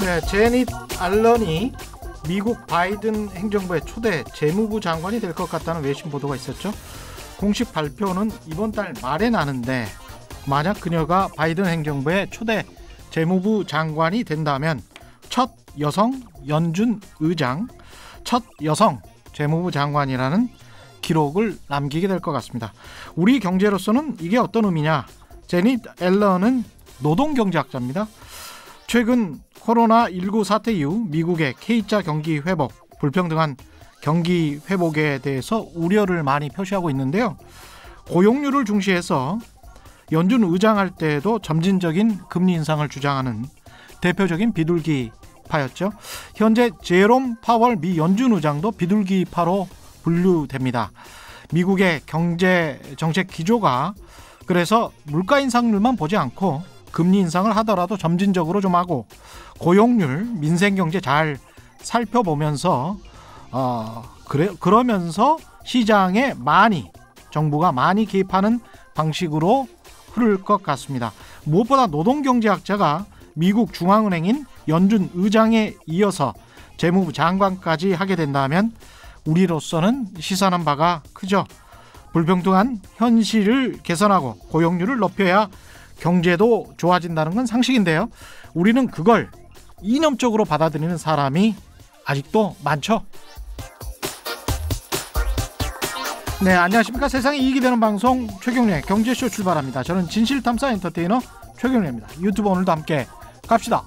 네, 제닛 앨런이 미국 바이든 행정부의 초대 재무부 장관이 될 것 같다는 외신 보도가 있었죠. 공식 발표는 이번 달 말에 나는데 만약 그녀가 바이든 행정부의 초대 재무부 장관이 된다면 첫 여성 연준 의장, 첫 여성 재무부 장관이라는 기록을 남기게 될 것 같습니다. 우리 경제로서는 이게 어떤 의미냐? 제닛 앨런은 노동경제학자입니다. 최근 코로나19 사태 이후 미국의 K자 경기 회복, 불평등한 경기 회복에 대해서 우려를 많이 표시하고 있는데요. 고용률을 중시해서 연준 의장할 때에도 점진적인 금리 인상을 주장하는 대표적인 비둘기파였죠. 현재 제롬 파월 미 연준 의장도 비둘기파로 분류됩니다. 미국의 경제 정책 기조가 그래서 물가 인상률만 보지 않고 금리 인상을 하더라도 점진적으로 좀 하고 고용률, 민생 경제 잘 살펴보면서 그러면서 시장에 정부가 많이 개입하는 방식으로 흐를 것 같습니다. 무엇보다 노동경제학자가 미국 중앙은행인 연준 의장에 이어서 재무부 장관까지 하게 된다면 우리로서는 시사하는 바가 크죠. 불평등한 현실을 개선하고 고용률을 높여야 경제도 좋아진다는 건 상식인데요. 우리는 그걸 이념적으로 받아들이는 사람이 아직도 많죠. 네, 안녕하십니까. 세상에 이익이 되는 방송 최경련의 경제쇼 출발합니다. 저는 진실탐사 엔터테이너 최경련입니다. 유튜브 오늘도 함께 갑시다.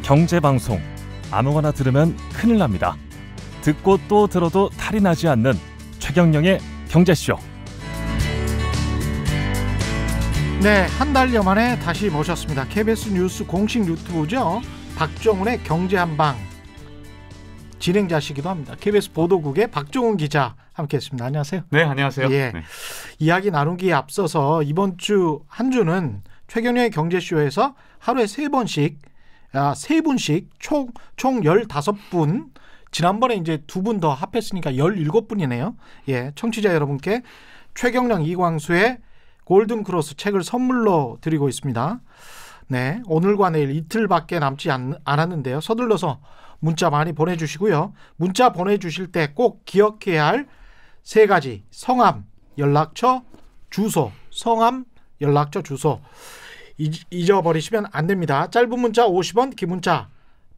경제방송 아무거나 들으면 큰일 납니다. 듣고 또 들어도 탈이 나지 않는 최경영의 경제쇼. 네, 한 달여 만에 다시 모셨습니다. KBS 뉴스 공식 유튜브죠. 박정훈의 경제한방 진행자시기도 합니다. KBS 보도국의 박종훈 기자 함께했습니다. 안녕하세요. 네, 안녕하세요. 예, 네. 이야기 나누기에 앞서서 이번 주 한 주는 최경영의 경제쇼에서 하루에 세 분씩 총 15분, 지난번에 이제 두 분 더 합했으니까 17분이네요. 예, 청취자 여러분께 최경영 이광수의 골든크로스 책을 선물로 드리고 있습니다. 네, 오늘과 내일 이틀밖에 남지 않았는데요. 서둘러서 문자 많이 보내주시고요. 문자 보내주실 때 꼭 기억해야 할 세 가지: 성함, 연락처, 주소. 성함, 연락처, 주소. 잊어버리시면 안 됩니다. 짧은 문자 50원, 긴 문자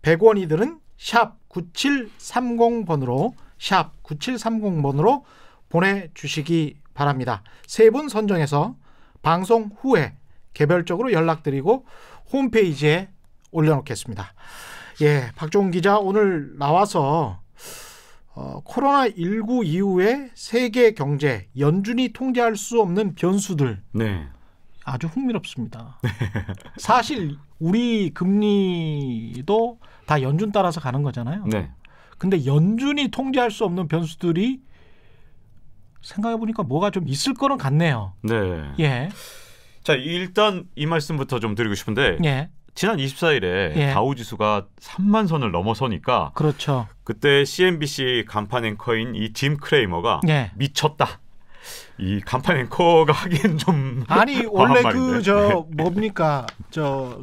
100원이들은 샵 9730번으로 샵 9730번으로 보내주시기 바랍니다. 세 분 선정해서 방송 후에 개별적으로 연락드리고 홈페이지에 올려놓겠습니다. 예, 박종훈 기자 오늘 나와서 코로나19 이후에 세계 경제, 연준이 통제할 수 없는 변수들. 네. 아주 흥미롭습니다. 사실 우리 금리도 다 연준 따라서 가는 거잖아요. 네. 근데 연준이 통제할 수 없는 변수들이 생각해보니까 뭐가 좀 있을 거는 같네요. 네. 예. 자, 일단 이 말씀부터 좀 드리고 싶은데 예. 지난 24일에 예. 다우지수가 3만 선을 넘어서니까 그렇죠. 그때 CNBC 간판 앵커인 이 짐 크레이머가 예. 미쳤다. 이 간판 앵커가 하기엔 좀 아니 원래 말인데. 뭡니까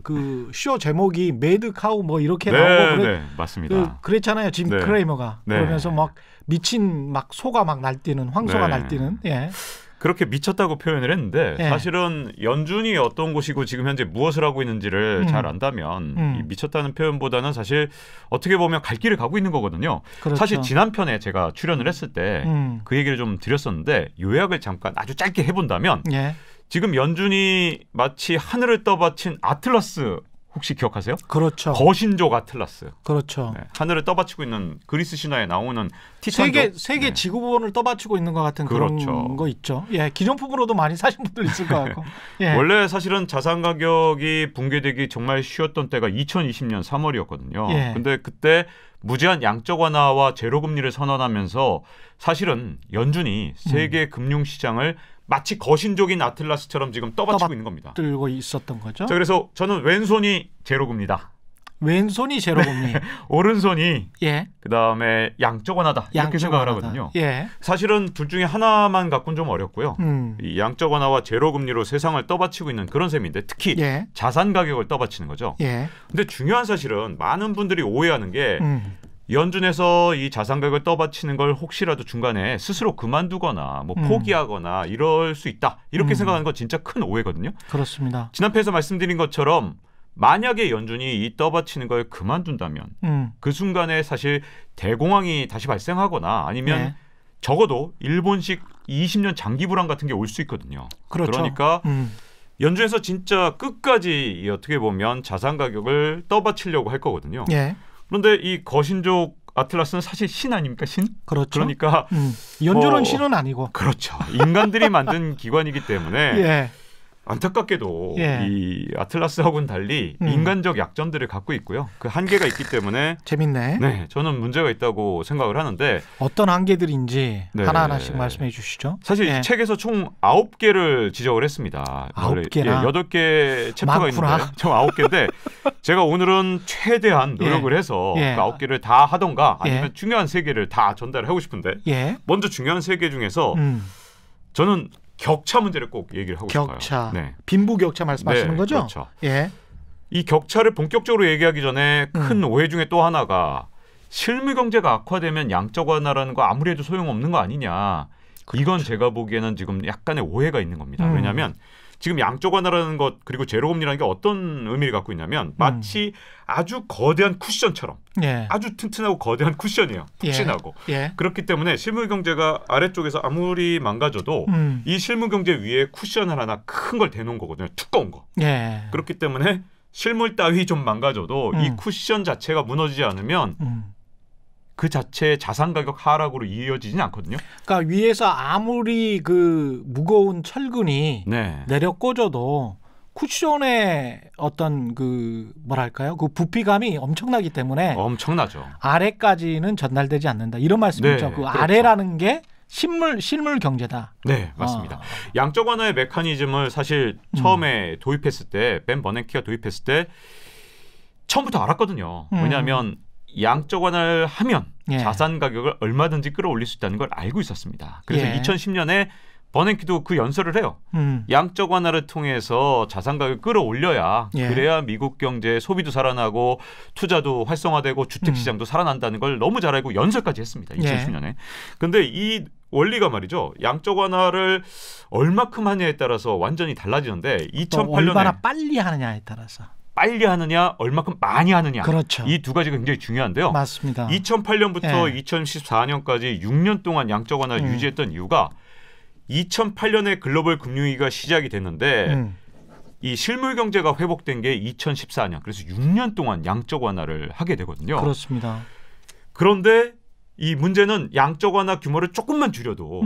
그 쇼 제목이 매드 카우 뭐 이렇게 네, 나오고 네, 맞습니다. 그랬잖아요. 짐 네. 크레이머가. 네. 그러면서 막 미친 막 소가 막 날뛰는 황소가 네. 날뛰는. 예. 그렇게 미쳤다고 표현을 했는데 예. 사실은 연준이 어떤 곳이고 지금 현재 무엇을 하고 있는지를 잘 안다면 이 미쳤다는 표현보다는 사실 어떻게 보면 갈 길을 가고 있는 거거든요. 그렇죠. 사실 지난 편에 제가 출연을 했을 때 그 얘기를 좀 드렸었는데 요약을 잠깐 아주 짧게 해본다면 예. 지금 연준이 마치 하늘을 떠받친 아틀라스 혹시 기억하세요? 그렇죠. 거신족 아틀라스. 그렇죠. 네, 하늘을 떠받치고 있는 그리스 신화에 나오는 티탄족. 세계 네. 지구본을 떠받치고 있는 것 같은 그렇죠. 그런 거 있죠. 예, 기념품으로도 많이 사신 분들 있을 것 같고. 예. 원래 사실은 자산 가격이 붕괴되기 정말 쉬웠던 때가 2020년 3월이었거든요. 예. 근데 그때 무제한 양적 완화와 제로 금리를 선언하면서 사실은 연준이 세계 금융 시장을 마치 거신족인 아틀라스처럼 지금 떠받치고 있는 겁니다. 들고 있었던 거죠. 자, 그래서 저는 왼손이 제로금리다. 왼손이 제로금리. 오른손이 예. 그다음에 양적 완화다 이렇게 양적 생각을 완화다. 하거든요. 예. 사실은 둘 중에 하나만 갖고는 좀 어렵고요. 이 양적 완화와 제로 금리로 세상을 떠받치고 있는 그런 셈인데 특히 예. 자산 가격을 떠받치는 거죠. 예. 근데 중요한 사실은 많은 분들이 오해하는 게 연준에서 이 자산 가격을 떠받치는 걸 혹시라도 중간에 스스로 그만두거나 뭐 포기하거나 이럴 수 있다 이렇게 생각하는 건 진짜 큰 오해거든요. 그렇습니다. 지난 회에서 말씀드린 것처럼 만약에 연준이 이 떠받치는 걸 그만둔다면 그 순간에 사실 대공황이 다시 발생하거나 아니면 네. 적어도 일본식 20년 장기 불황 같은 게 올 수 있거든요. 그렇죠. 그러니까 연준에서 진짜 끝까지 이 어떻게 보면 자산 가격을 떠받치려고 할 거거든요. 예. 그런데 이 거신족 아틀라스는 사실 신 아닙니까? 신? 그렇죠. 그러니까 연준은 신은 아니고. 그렇죠. 인간들이 만든 기관이기 때문에 예. 안타깝게도 예. 이 아틀라스하고는 달리 인간적 약점들을 갖고 있고요. 그 한계가 있기 때문에 재밌네. 네, 저는 문제가 있다고 생각을 하는데 어떤 한계들인지 네. 하나하나씩 말씀해 주시죠. 사실 예. 이 책에서 총 9개를 지적을 했습니다. 9개나? 8개 챕터가 많구나. 있는데 총 9개인데 제가 오늘은 최대한 노력을 해서 예. 그 9개를 다 하던가 아니면 예. 중요한 3개를 다 전달을 하고 싶은데 예. 먼저 중요한 3개 중에서 저는 격차 문제를 꼭 얘기를 하고 격차. 싶어요. 네. 빈부격차 말씀하시는 네, 거죠? 그렇죠. 예. 이 격차를 본격적으로 얘기하기 전에 큰 오해 중에 또 하나가 실물 경제가 악화되면 양적 완화라는 거 아무리 해도 소용없는 거 아니냐. 그렇죠. 이건 제가 보기에는 지금 약간의 오해가 있는 겁니다. 왜냐하면 지금 양적 완화라는 것 그리고 제로금리라는 게 어떤 의미를 갖고 있냐면 마치 아주 거대한 쿠션처럼 예. 아주 튼튼하고 거대한 쿠션이에요. 푹신하고. 예. 그렇기 때문에 실물 경제가 아래쪽에서 아무리 망가져도 이 실물 경제 위에 쿠션을 하나 큰 걸 대놓은 거거든요. 두꺼운 거. 예. 그렇기 때문에 실물 따위 좀 망가져도 이 쿠션 자체가 무너지지 않으면 그 자체의 자산 가격 하락으로 이어지진 않거든요. 그러니까 위에서 아무리 그 무거운 철근이 네. 내려 꽂아도 쿠션의 어떤 그 뭐랄까요? 그 부피감이 엄청나기 때문에 엄청나죠. 아래까지는 전달되지 않는다. 이런 말씀이죠. 네, 그 그렇죠. 아래라는 게 실물 경제다. 네, 맞습니다. 양적 완화의 메커니즘을 사실 처음에 도입했을 때 벤 버냉키가 도입했을 때 처음부터 알았거든요. 왜냐하면 양적 완화를 하면 예. 자산 가격을 얼마든지 끌어올릴 수 있다는 걸 알고 있었습니다. 그래서 예. 2010년에 버냉키도 그 연설을 해요. 양적 완화를 통해서 자산 가격을 끌어올려야 예. 그래야 미국 경제 소비도 살아나고 투자도 활성화되고 주택 시장도 살아난다는 걸 너무 잘 알고 연설까지 했습니다. 2010년에. 근데 이 원리가 말이죠. 양적 완화를 얼마큼 하냐에 따라서 완전히 달라지는데 2008년에 얼마나 빨리 하느냐에 따라서. 빨리 하느냐 얼마큼 많이 하느냐. 그렇죠. 이 두 가지가 굉장히 중요한데요. 맞습니다. 2008년부터 예. 2014년까지 6년 동안 양적 완화를 유지했던 이유가 2008년에 글로벌 금융위기가 시작이 됐는데 이 실물 경제가 회복된 게 2014년. 그래서 6년 동안 양적 완화를 하게 되거든요. 그렇습니다. 그런데 이 문제는 양적 완화 규모를 조금만 줄여도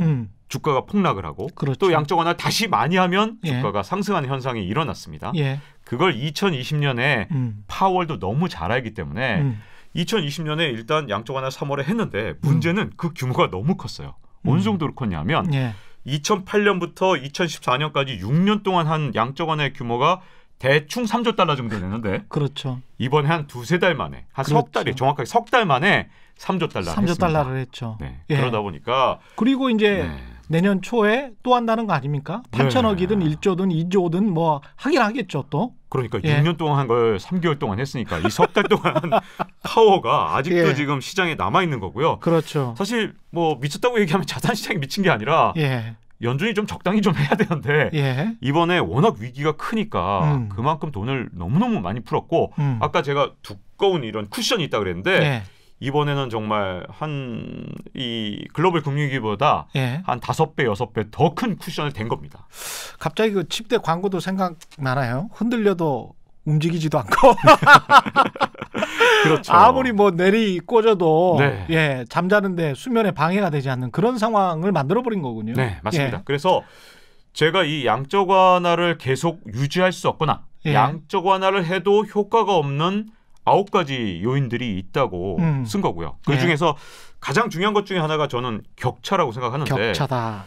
주가가 폭락을 하고 그렇죠. 또 양적 완화를 다시 많이 하면 예. 주가가 상승하는 현상이 일어났습니다. 예. 그걸 2020년에 파월도 너무 잘 알기 때문에 2020년에 일단 양적 완화 3월에 했는데 문제는 그 규모가 너무 컸어요. 어느 정도로 컸냐면 예. 2008년부터 2014년까지 6년 동안 한 양적 완화의 규모가 대충 3조 달러 정도 되는데 그렇죠. 이번에 한 두세 달 만에 한 그렇죠. 석 달이 정확하게 석 달 만에 3조 달러를 3조 했습니다. 달러를 했죠. 네. 예. 그러다 보니까 그리고 이제 네. 내년 초에 또 한다는 거 아닙니까? 8천억이든 1조든 2조든 뭐 하긴 하겠죠 또. 그러니까 예. 6년 동안 한 걸 3개월 동안 했으니까 이 석 달 동안 한 파워가 아직도 예. 지금 시장에 남아 있는 거고요. 그렇죠. 사실 뭐 미쳤다고 얘기하면 자산 시장이 미친 게 아니라 예. 연준이 좀 적당히 좀 해야 되는데 예. 이번에 워낙 위기가 크니까 그만큼 돈을 너무너무 많이 풀었고 아까 제가 두꺼운 이런 쿠션이 있다 그랬는데 예. 이번에는 정말 한 이 글로벌 금융위기보다 예. 한 5배, 6배 더 큰 쿠션을 댄 겁니다. 갑자기 그 칩대 광고도 생각나나요? 흔들려도 움직이지도 않고 그렇죠. 아무리 뭐 내리 꽂아도 네. 예, 잠자는데 수면에 방해가 되지 않는 그런 상황을 만들어 버린 거군요. 네, 맞습니다. 예. 그래서 제가 이 양적 완화를 계속 유지할 수 없거나 예. 양적 완화를 해도 효과가 없는 9가지 요인들이 있다고 쓴 거고요. 그 중에서 가장 중요한 것 중에 하나가 저는 격차라고 생각하는데 격차다.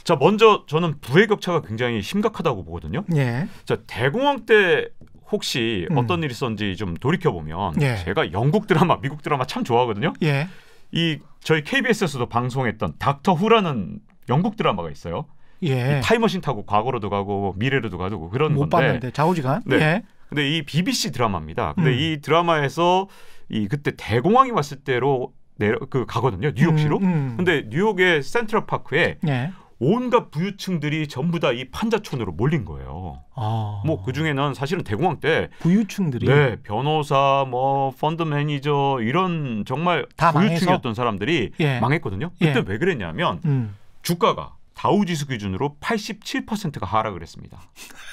자, 먼저 저는 부의 격차가 굉장히 심각하다고 보거든요. 예. 자, 대공황 때 혹시 어떤 일이 있었는지 좀 돌이켜 보면 예. 제가 영국 드라마, 미국 드라마 참 좋아하거든요. 예. 이 저희 KBS에서도 방송했던 닥터 후라는 영국 드라마가 있어요. 예. 타임머신 타고 과거로도 가고 미래로도 가고 그런 못 건데. 봤는데 좌우지간. 네. 예. 근데 이 BBC 드라마입니다. 근데 이 드라마에서 이 그때 대공황이 왔을 때로 가거든요. 뉴욕시로. 근데 뉴욕의 센트럴 파크에 예. 온갖 부유층들이 전부 다 이 판자촌으로 몰린 거예요. 뭐 그 중에는 사실은 대공황 때 부유층들이 네, 변호사, 뭐 펀드 매니저 이런 정말 다 부유층이었던 망해서? 사람들이 예. 망했거든요. 그때 예. 왜 그랬냐면 주가가 다우지수 기준으로 87%가 하락을 했습니다.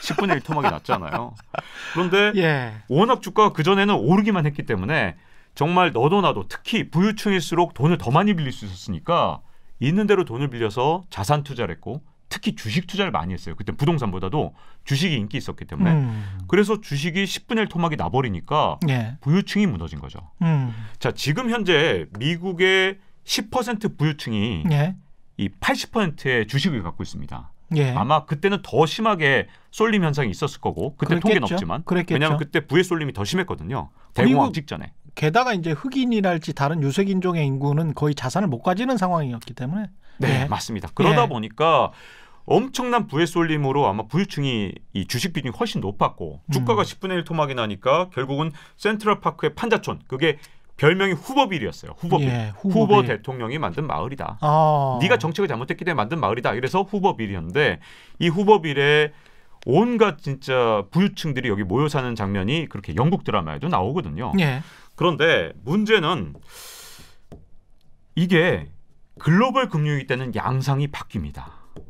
10분의 1 토막이 났잖아요. 그런데 예. 워낙 주가가 그전에는 오르기만 했기 때문에 정말 너도 나도 특히 부유층일수록 돈을 더 많이 빌릴 수 있었으니까 있는 대로 돈을 빌려서 자산 투자를 했고 특히 주식 투자를 많이 했어요. 그때 부동산보다도 주식이 인기 있었기 때문에 그래서 주식이 10분의 1 토막이 나버리니까 예. 부유층이 무너진 거죠. 자, 지금 현재 미국의 10% 부유층이 예. 이 80%의 주식을 갖고 있습니다. 예. 아마 그때는 더 심하게 쏠림 현상이 있었을 거고 그때 통계는 없지만 그랬겠죠. 왜냐하면 그때 부의 쏠림이 더 심했거든요. 그리고 대공황 직전에. 게다가 이제 흑인이랄지 다른 유색 인종의 인구는 거의 자산을 못 가지는 상황이었기 때문에 네, 예. 맞습니다. 그러다 예. 보니까 엄청난 부의 쏠림으로 아마 부유층이 이 주식 비중이 훨씬 높았고 주가가 10분의 1 토막이 나니까 결국은 센트럴 파크의 판자촌 그게 별명이 후버빌이었어요. 후버빌. 예, 후버 대통령이 만든 마을이다. 네가 정책을 잘못했기 때문에 만든 마을이다. 이래서 후버빌이었는데 이 후버빌에 온갖 진짜 부유층들이 여기 모여 사는 장면이 그렇게 영국 드라마에도 나오거든요. 예. 그런데 문제는 이게 글로벌 금융위기 때는 양상이 바뀝니다.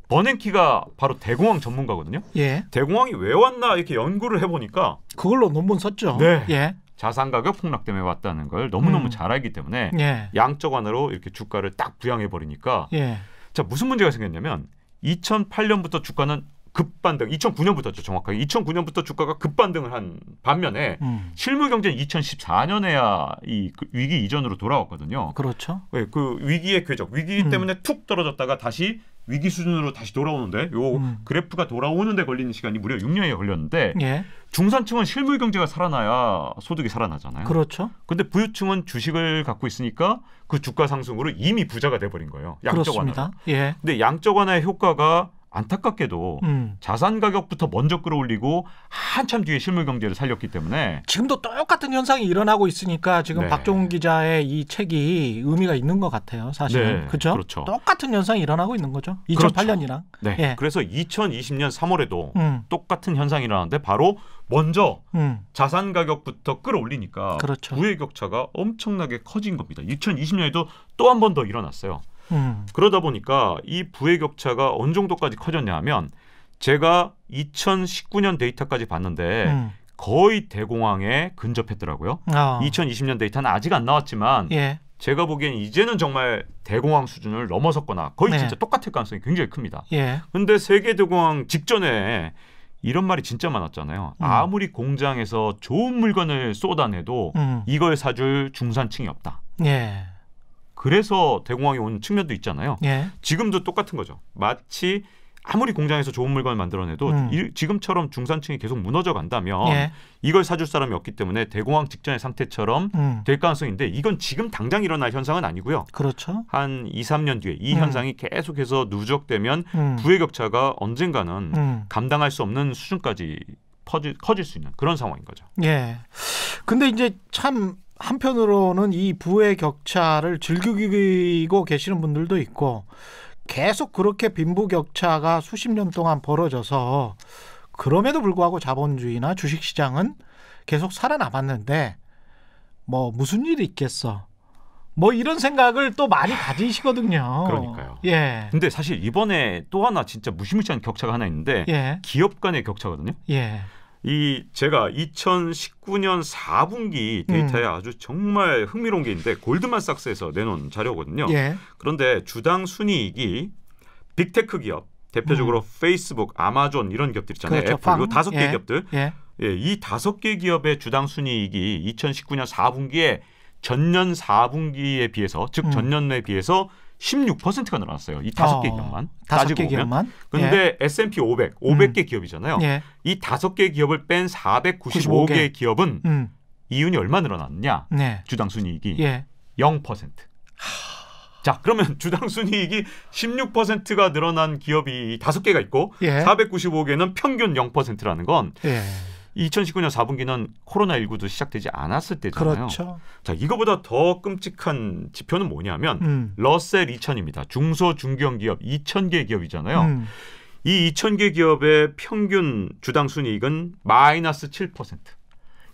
버냉키가 바로 대공황 전문가거든요. 예. 대공황이 왜 왔나 이렇게 연구를 해보니까 그걸로 논문 썼죠. 네. 예. 자산 가격 폭락 때문에 왔다는 걸 너무너무 잘 알기 때문에 예. 양적 완화로 이렇게 주가를 딱 부양해 버리니까 예. 자, 무슨 문제가 생겼냐면 2008년부터 주가는 급반등, 2009년부터죠 정확하게 2009년부터 주가가 급반등을 한 반면에 실물 경제는 2014년에야 이 위기 이전으로 돌아왔거든요. 그렇죠. 네, 그 위기의 궤적, 위기 때문에 툭 떨어졌다가 다시 위기 수준으로 다시 돌아오는데 요 그래프가 돌아오는데 걸리는 시간이 무려 6년이 걸렸는데 예. 중산층은 실물 경제가 살아나야 소득이 살아나잖아요. 그렇죠. 근데 부유층은 주식을 갖고 있으니까 그 주가 상승으로 이미 부자가 돼버린 거예요. 양적 완화. 그렇습니다. 예. 근데 양적 완화의 효과가 안타깝게도 자산 가격부터 먼저 끌어올리고 한참 뒤에 실물 경제를 살렸기 때문에 지금도 똑같은 현상이 일어나고 있으니까 지금 네. 박종훈 기자의 이 책이 의미가 있는 것 같아요. 사실은. 네, 그렇죠? 그렇죠. 똑같은 현상이 일어나고 있는 거죠. 2008년이랑. 네. 예. 그래서 2020년 3월에도 똑같은 현상이 일어나는데 바로 먼저 자산 가격부터 끌어올리니까 그렇죠. 부의 격차가 엄청나게 커진 겁니다. 2020년에도 또 한 번 더 일어났어요. 그러다 보니까 이 부의 격차가 어느 정도까지 커졌냐 하면 제가 2019년 데이터까지 봤는데 거의 대공황에 근접했더라고요. 2020년 데이터는 아직 안 나왔지만 예. 제가 보기엔 이제는 정말 대공황 수준을 넘어섰거나 거의 네. 진짜 똑같을 가능성이 굉장히 큽니다. 예. 근데 세계 대공황 직전에 이런 말이 진짜 많았잖아요. 아무리 공장에서 좋은 물건을 쏟아내도 이걸 사줄 중산층이 없다. 예. 그래서 대공황이 온 측면도 있잖아요. 예. 지금도 똑같은 거죠. 마치 아무리 공장에서 좋은 물건을 만들어내도 지금처럼 중산층이 계속 무너져 간다면 예. 이걸 사줄 사람이 없기 때문에 대공황 직전의 상태처럼 될 가능성인데 이건 지금 당장 일어날 현상은 아니고요. 그렇죠. 한 2, 3년 뒤에 이 현상이 계속해서 누적되면 부의 격차가 언젠가는 감당할 수 없는 수준까지 커질 수 있는 그런 상황인 거죠. 예. 근데 이제 참 한편으로는 이 부의 격차를 즐기고 계시는 분들도 있고 계속 그렇게 빈부격차가 수십 년 동안 벌어져서 그럼에도 불구하고 자본주의나 주식시장은 계속 살아남았는데 뭐 무슨 일이 있겠어. 뭐 이런 생각을 또 많이 가지시거든요. 그러니까요. 예. 근데 사실 이번에 또 하나 진짜 무시무시한 격차가 하나 있는데 예. 기업 간의 격차거든요. 예. 이 제가 2019년 4분기 데이터에 아주 정말 흥미로운 게 있는데 골드만삭스에서 내놓은 자료거든요. 예. 그런데 주당 순이익이 빅테크 기업 대표적으로 페이스북, 아마존 이런 기업들 있잖아요. 그렇죠. 애플 이 5개 예. 기업들. 예. 이 5개 기업의 주당 순이익이 2019년 4분기에 전년 4분기에 비해서 즉 전년에 비해서 16%가 늘어났어요. 이 5개 기업만. 5개 기업만. 그런데 S&P 500개 기업이잖아요. 예. 이 5개 기업을 뺀 495개 기업은 이윤이 얼마 늘어났느냐? 네. 주당 순이익이 예. 0%. 자, 그러면 주당 순이익이 16%가 늘어난 기업이 5개가 있고 예. 495개는 평균 0%라는 건 예. 2019년 4분기는 코로나19도 시작되지 않았을 때잖아요. 그렇죠. 자, 이거보다 더 끔찍한 지표는 뭐냐면 러셀 2000입니다. 중소중견기업 2000개 기업이잖아요. 이 2000개 기업의 평균 주당 순이익은 마이너스 7%.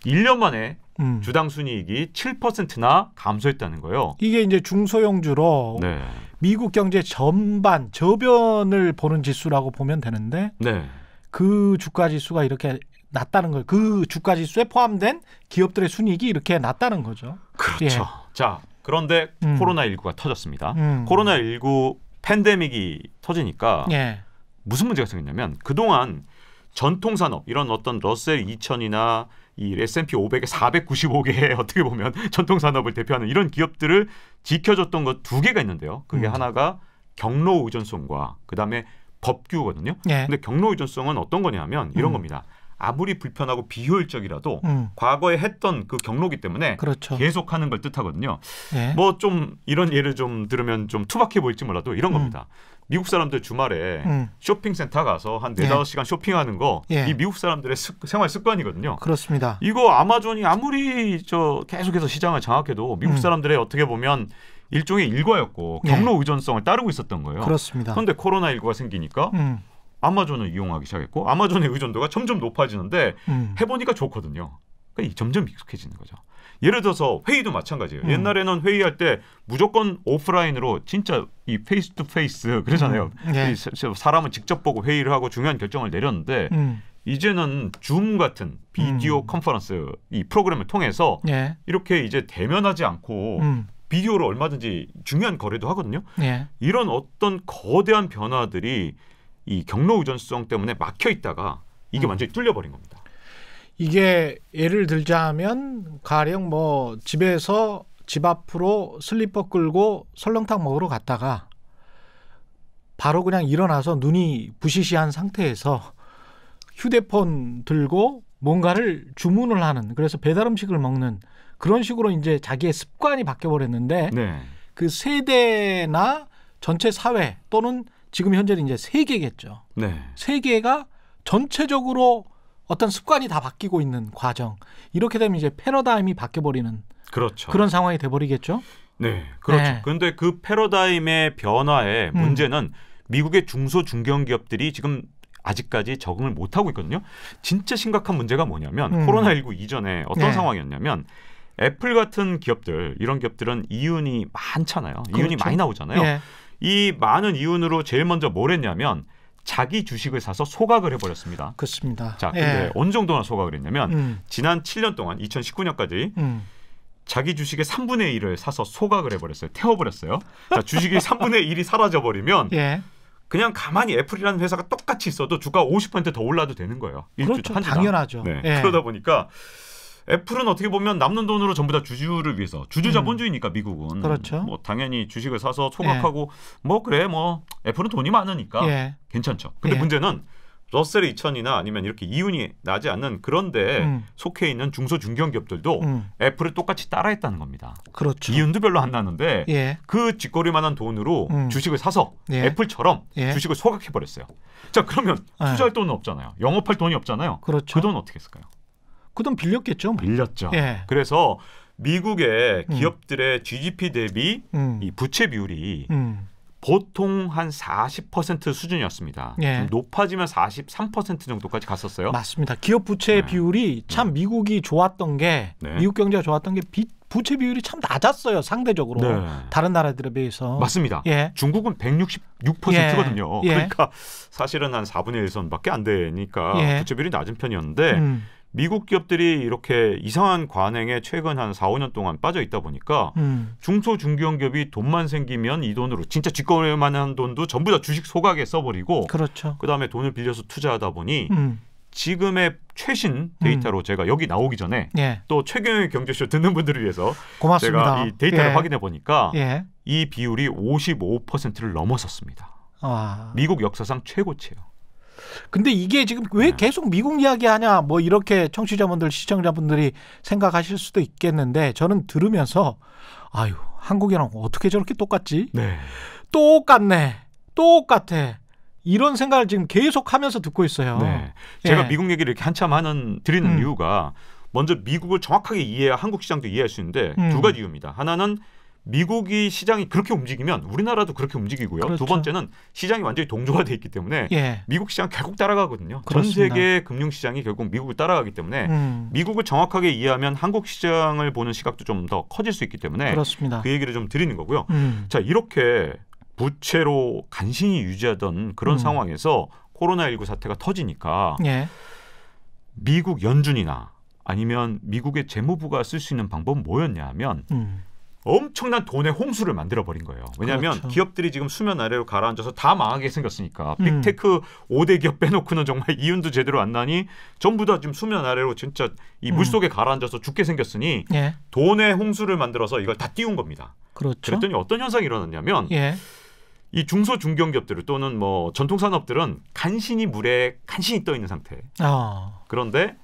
1년 만에 주당 순이익이 7%나 감소했다는 거예요. 이게 이제 중소형주로 네. 미국 경제 전반 저변을 보는 지수라고 보면 되는데 네. 그 주가 지수가 이렇게 낮다는 거예요. 그 주가 지수에 포함된 기업들의 순이익이 이렇게 낮다는 거죠. 그렇죠. 예. 자, 그런데 코로나19가 터졌습니다. 음. 코로나19 팬데믹이 터지니까 예. 무슨 문제가 생겼냐면 그동안 전통산업 이런 어떤 러셀 2000이나 이 S&P 500의 495개의 어떻게 보면 전통산업을 대표하는 이런 기업들을 지켜줬던 것 2개가 있는데요. 그게 하나가 경로 의존성과 그다음에 법규거든요. 예. 근데 경로 의존성은 어떤 거냐면 이런 겁니다. 아무리 불편하고 비효율적이라도 과거에 했던 그 경로기 때문에 그렇죠. 계속하는 걸 뜻하거든요. 예. 뭐 좀 이런 예를 좀 들으면 좀 투박해 보일지 몰라도 이런 겁니다. 미국 사람들 주말에 쇼핑센터 가서 한 4-5시간 쇼핑하는 거 이 미국 사람들의 생활 습관이거든요. 그렇습니다. 이거 아마존이 아무리 계속해서 시장을 장악해도 미국 사람들의 어떻게 보면 일종의 일과였고 경로 의존성을 따르고 있었던 거예요. 그렇습니다. 그런데 코로나19가 생기니까 아마존을 이용하기 시작했고 아마존의 의존도가 점점 높아지는데 해보니까 좋거든요. 그러니까 점점 익숙해지는 거죠. 예를 들어서 회의도 마찬가지예요. 옛날에는 회의할 때 무조건 오프라인으로 진짜 이 페이스 투 페이스 그러잖아요. 사람은 직접 보고 회의를 하고 중요한 결정을 내렸는데 이제는 줌 같은 비디오 컨퍼런스 이 프로그램을 통해서 이렇게 이제 대면하지 않고 비디오로 얼마든지 중요한 거래도 하거든요. 이런 어떤 거대한 변화들이 이 경로 의존성 때문에 막혀 있다가 이게 완전히 뚫려버린 겁니다. 이게 예를 들자면 가령 뭐 집에서 집 앞으로 슬리퍼 끌고 설렁탕 먹으러 갔다가 바로 그냥 일어나서 눈이 부시시한 상태에서 휴대폰 들고 뭔가를 주문을 하는 그래서 배달 음식을 먹는 그런 식으로 이제 자기의 습관이 바뀌어 버렸는데 그 세대나 전체 사회 또는 지금 현재는 이제 세계겠죠. 세계가 전체적으로 어떤 습관이 다 바뀌고 있는 과정. 이렇게 되면 이제 패러다임이 바뀌어버리는 그렇죠. 그런 상황이 돼버리겠죠. 네, 그렇죠. 그런데 그 패러다임의 변화의 문제는 미국의 중소 중견기업들이 지금 아직까지 적응을 못하고 있거든요. 진짜 심각한 문제가 뭐냐면 코로나19 이전에 어떤 상황이었냐면 애플 같은 기업들 이런 기업들은 이윤이 많잖아요. 이윤이 많이 나오잖아요. 이 많은 이윤으로 제일 먼저 뭘 했냐면 자기 주식을 사서 소각을 해버렸습니다. 그렇습니다. 자, 근데 어느 정도나 소각을 했냐면 지난 7년 동안 2019년까지 자기 주식의 3분의 1을 사서 소각을 해버렸어요. 태워버렸어요. 자, 주식이 3분의 1이 사라져버리면 그냥 가만히 애플이라는 회사가 똑같이 있어도 주가가 50% 더 올라도 되는 거예요. 그렇죠. 당연하죠. 그러다 보니까 애플은 어떻게 보면 남는 돈으로 전부 다 주주를 위해서 주주 자본주의니까 미국은 그렇죠. 뭐 당연히 주식을 사서 소각하고 뭐 그래 뭐 애플은 돈이 많으니까 괜찮죠. 근데 문제는 러셀 2000이나 아니면 이렇게 이윤이 나지 않는 그런데 속해 있는 중소 중견기업들도 애플을 똑같이 따라했다는 겁니다. 그렇죠. 이윤도 별로 안 나는데 그 쥐꼬리만한 돈으로 주식을 사서 애플처럼 주식을 소각해 버렸어요. 자, 그러면 투자할 돈은 없잖아요. 영업할 돈이 없잖아요. 그렇죠. 그 돈 어떻게 했을까요? 그 돈 빌렸겠죠. 빌렸죠. 그래서 미국의 기업들의 GDP 대비 이 부채 비율이 보통 한 40% 수준이었습니다. 좀 높아지면 43% 정도까지 갔었어요. 맞습니다. 기업 부채 비율이 참 미국이 좋았던 게 미국 경제가 좋았던 게 부채 비율이 참 낮았어요. 상대적으로 다른 나라들에 비해서. 맞습니다. 중국은 166%거든요. 그러니까 사실은 한 4분의 1선밖에 안 되니까 부채 비율이 낮은 편이었는데 미국 기업들이 이렇게 이상한 관행에 최근 한 4-5년 동안 빠져 있다 보니까 중소 중견기업이 돈만 생기면 이 돈으로 진짜 쥐꼬리만한 돈도 전부 다 주식 소각에 써버리고 그다음에 돈을 빌려서 투자하다 보니 지금의 최신 데이터로 제가 여기 나오기 전에 예. 또 최경영의 경제쇼 듣는 분들을 위해서 고맙습니다. 제가 이 데이터를 예. 확인해 보니까 예. 이 비율이 55%를 넘어섰습니다. 아. 미국 역사상 최고치예요. 근데 이게 지금 왜 네. 계속 미국 이야기하냐 뭐 이렇게 청취자분들 시청자분들이 생각하실 수도 있겠는데 저는 들으면서 아유 한국이랑 어떻게 저렇게 똑같지? 네. 똑같네. 똑같아. 이런 생각을 지금 계속 하면서 듣고 있어요. 네. 제가 예. 미국 얘기를 이렇게 한참 드리는 음. 이유가 먼저 미국을 정확하게 이해해야 한국 시장도 이해할 수 있는데 두 가지 이유입니다. 하나는 미국이 시장이 그렇게 움직이면 우리나라도 그렇게 움직이고요. 그렇죠. 두 번째는 시장이 완전히 동조화돼 있기 때문에 예. 미국 시장 결국 따라가거든요. 그렇습니다. 전 세계 금융 시장이 결국 미국을 따라가기 때문에 미국을 정확하게 이해하면 한국 시장을 보는 시각도 좀 더 커질 수 있기 때문에 그렇습니다. 그 얘기를 좀 드리는 거고요. 음. 자, 이렇게 부채로 간신히 유지하던 그런 상황에서 코로나19 사태가 터지니까 예. 미국 연준이나 아니면 미국의 재무부가 쓸 수 있는 방법은 뭐였냐 하면 엄청난 돈의 홍수를 만들어버린 거예요. 왜냐하면 그렇죠. 기업들이 지금 수면 아래로 가라앉아서 다 망하게 생겼으니까 빅테크 5대 기업 빼놓고는 정말 이윤도 제대로 안 나니 전부 다 지금 수면 아래로 진짜 이 물속에 가라앉아서 죽게 생겼으니 예. 돈의 홍수를 만들어서 이걸 다 띄운 겁니다. 그렇죠. 그랬더니 어떤 현상이 일어났냐면 예. 이 중소 중견기업들 또는 뭐 전통산업들은 간신히 물에 간신히 떠 있는 상태. 그런데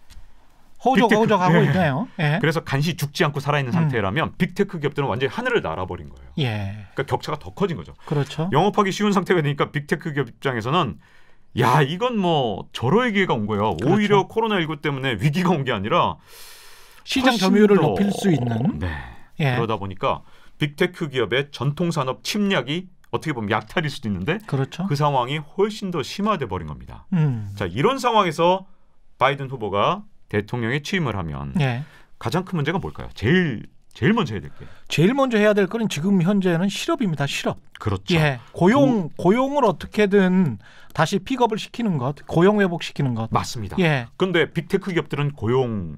호적호적하고 네. 있네요. 예. 그래서 간신히 죽지 않고 살아있는 상태라면 빅테크 기업들은 완전히 하늘을 날아버린 거예요. 예. 그러니까 격차가 더 커진 거죠. 그렇죠. 영업하기 쉬운 상태가 되니까 빅테크 기업 입장에서는 야 이건 뭐 절호의 기회가 온 거예요. 그렇죠. 오히려 코로나19 때문에 위기가 온 게 아니라 시장 훨씬 점유율을 더- 높일 수 있는. 네. 예. 그러다 보니까 빅테크 기업의 전통산업 침략이 어떻게 보면 약탈일 수도 있는데 그렇죠. 그 상황이 훨씬 더 심화돼 버린 겁니다. 음. 자 이런 상황에서 바이든 후보가 대통령에 취임을 하면 예. 가장 큰 문제가 뭘까요? 제일 먼저 해야 될 게. 제일 먼저 해야 될 거는 지금 현재는 실업입니다. 실업. 그렇죠. 예. 고용을 어떻게든 다시 픽업을 시키는 것, 고용 회복시키는 것. 맞습니다. 예. 근데 빅테크 기업들은 고용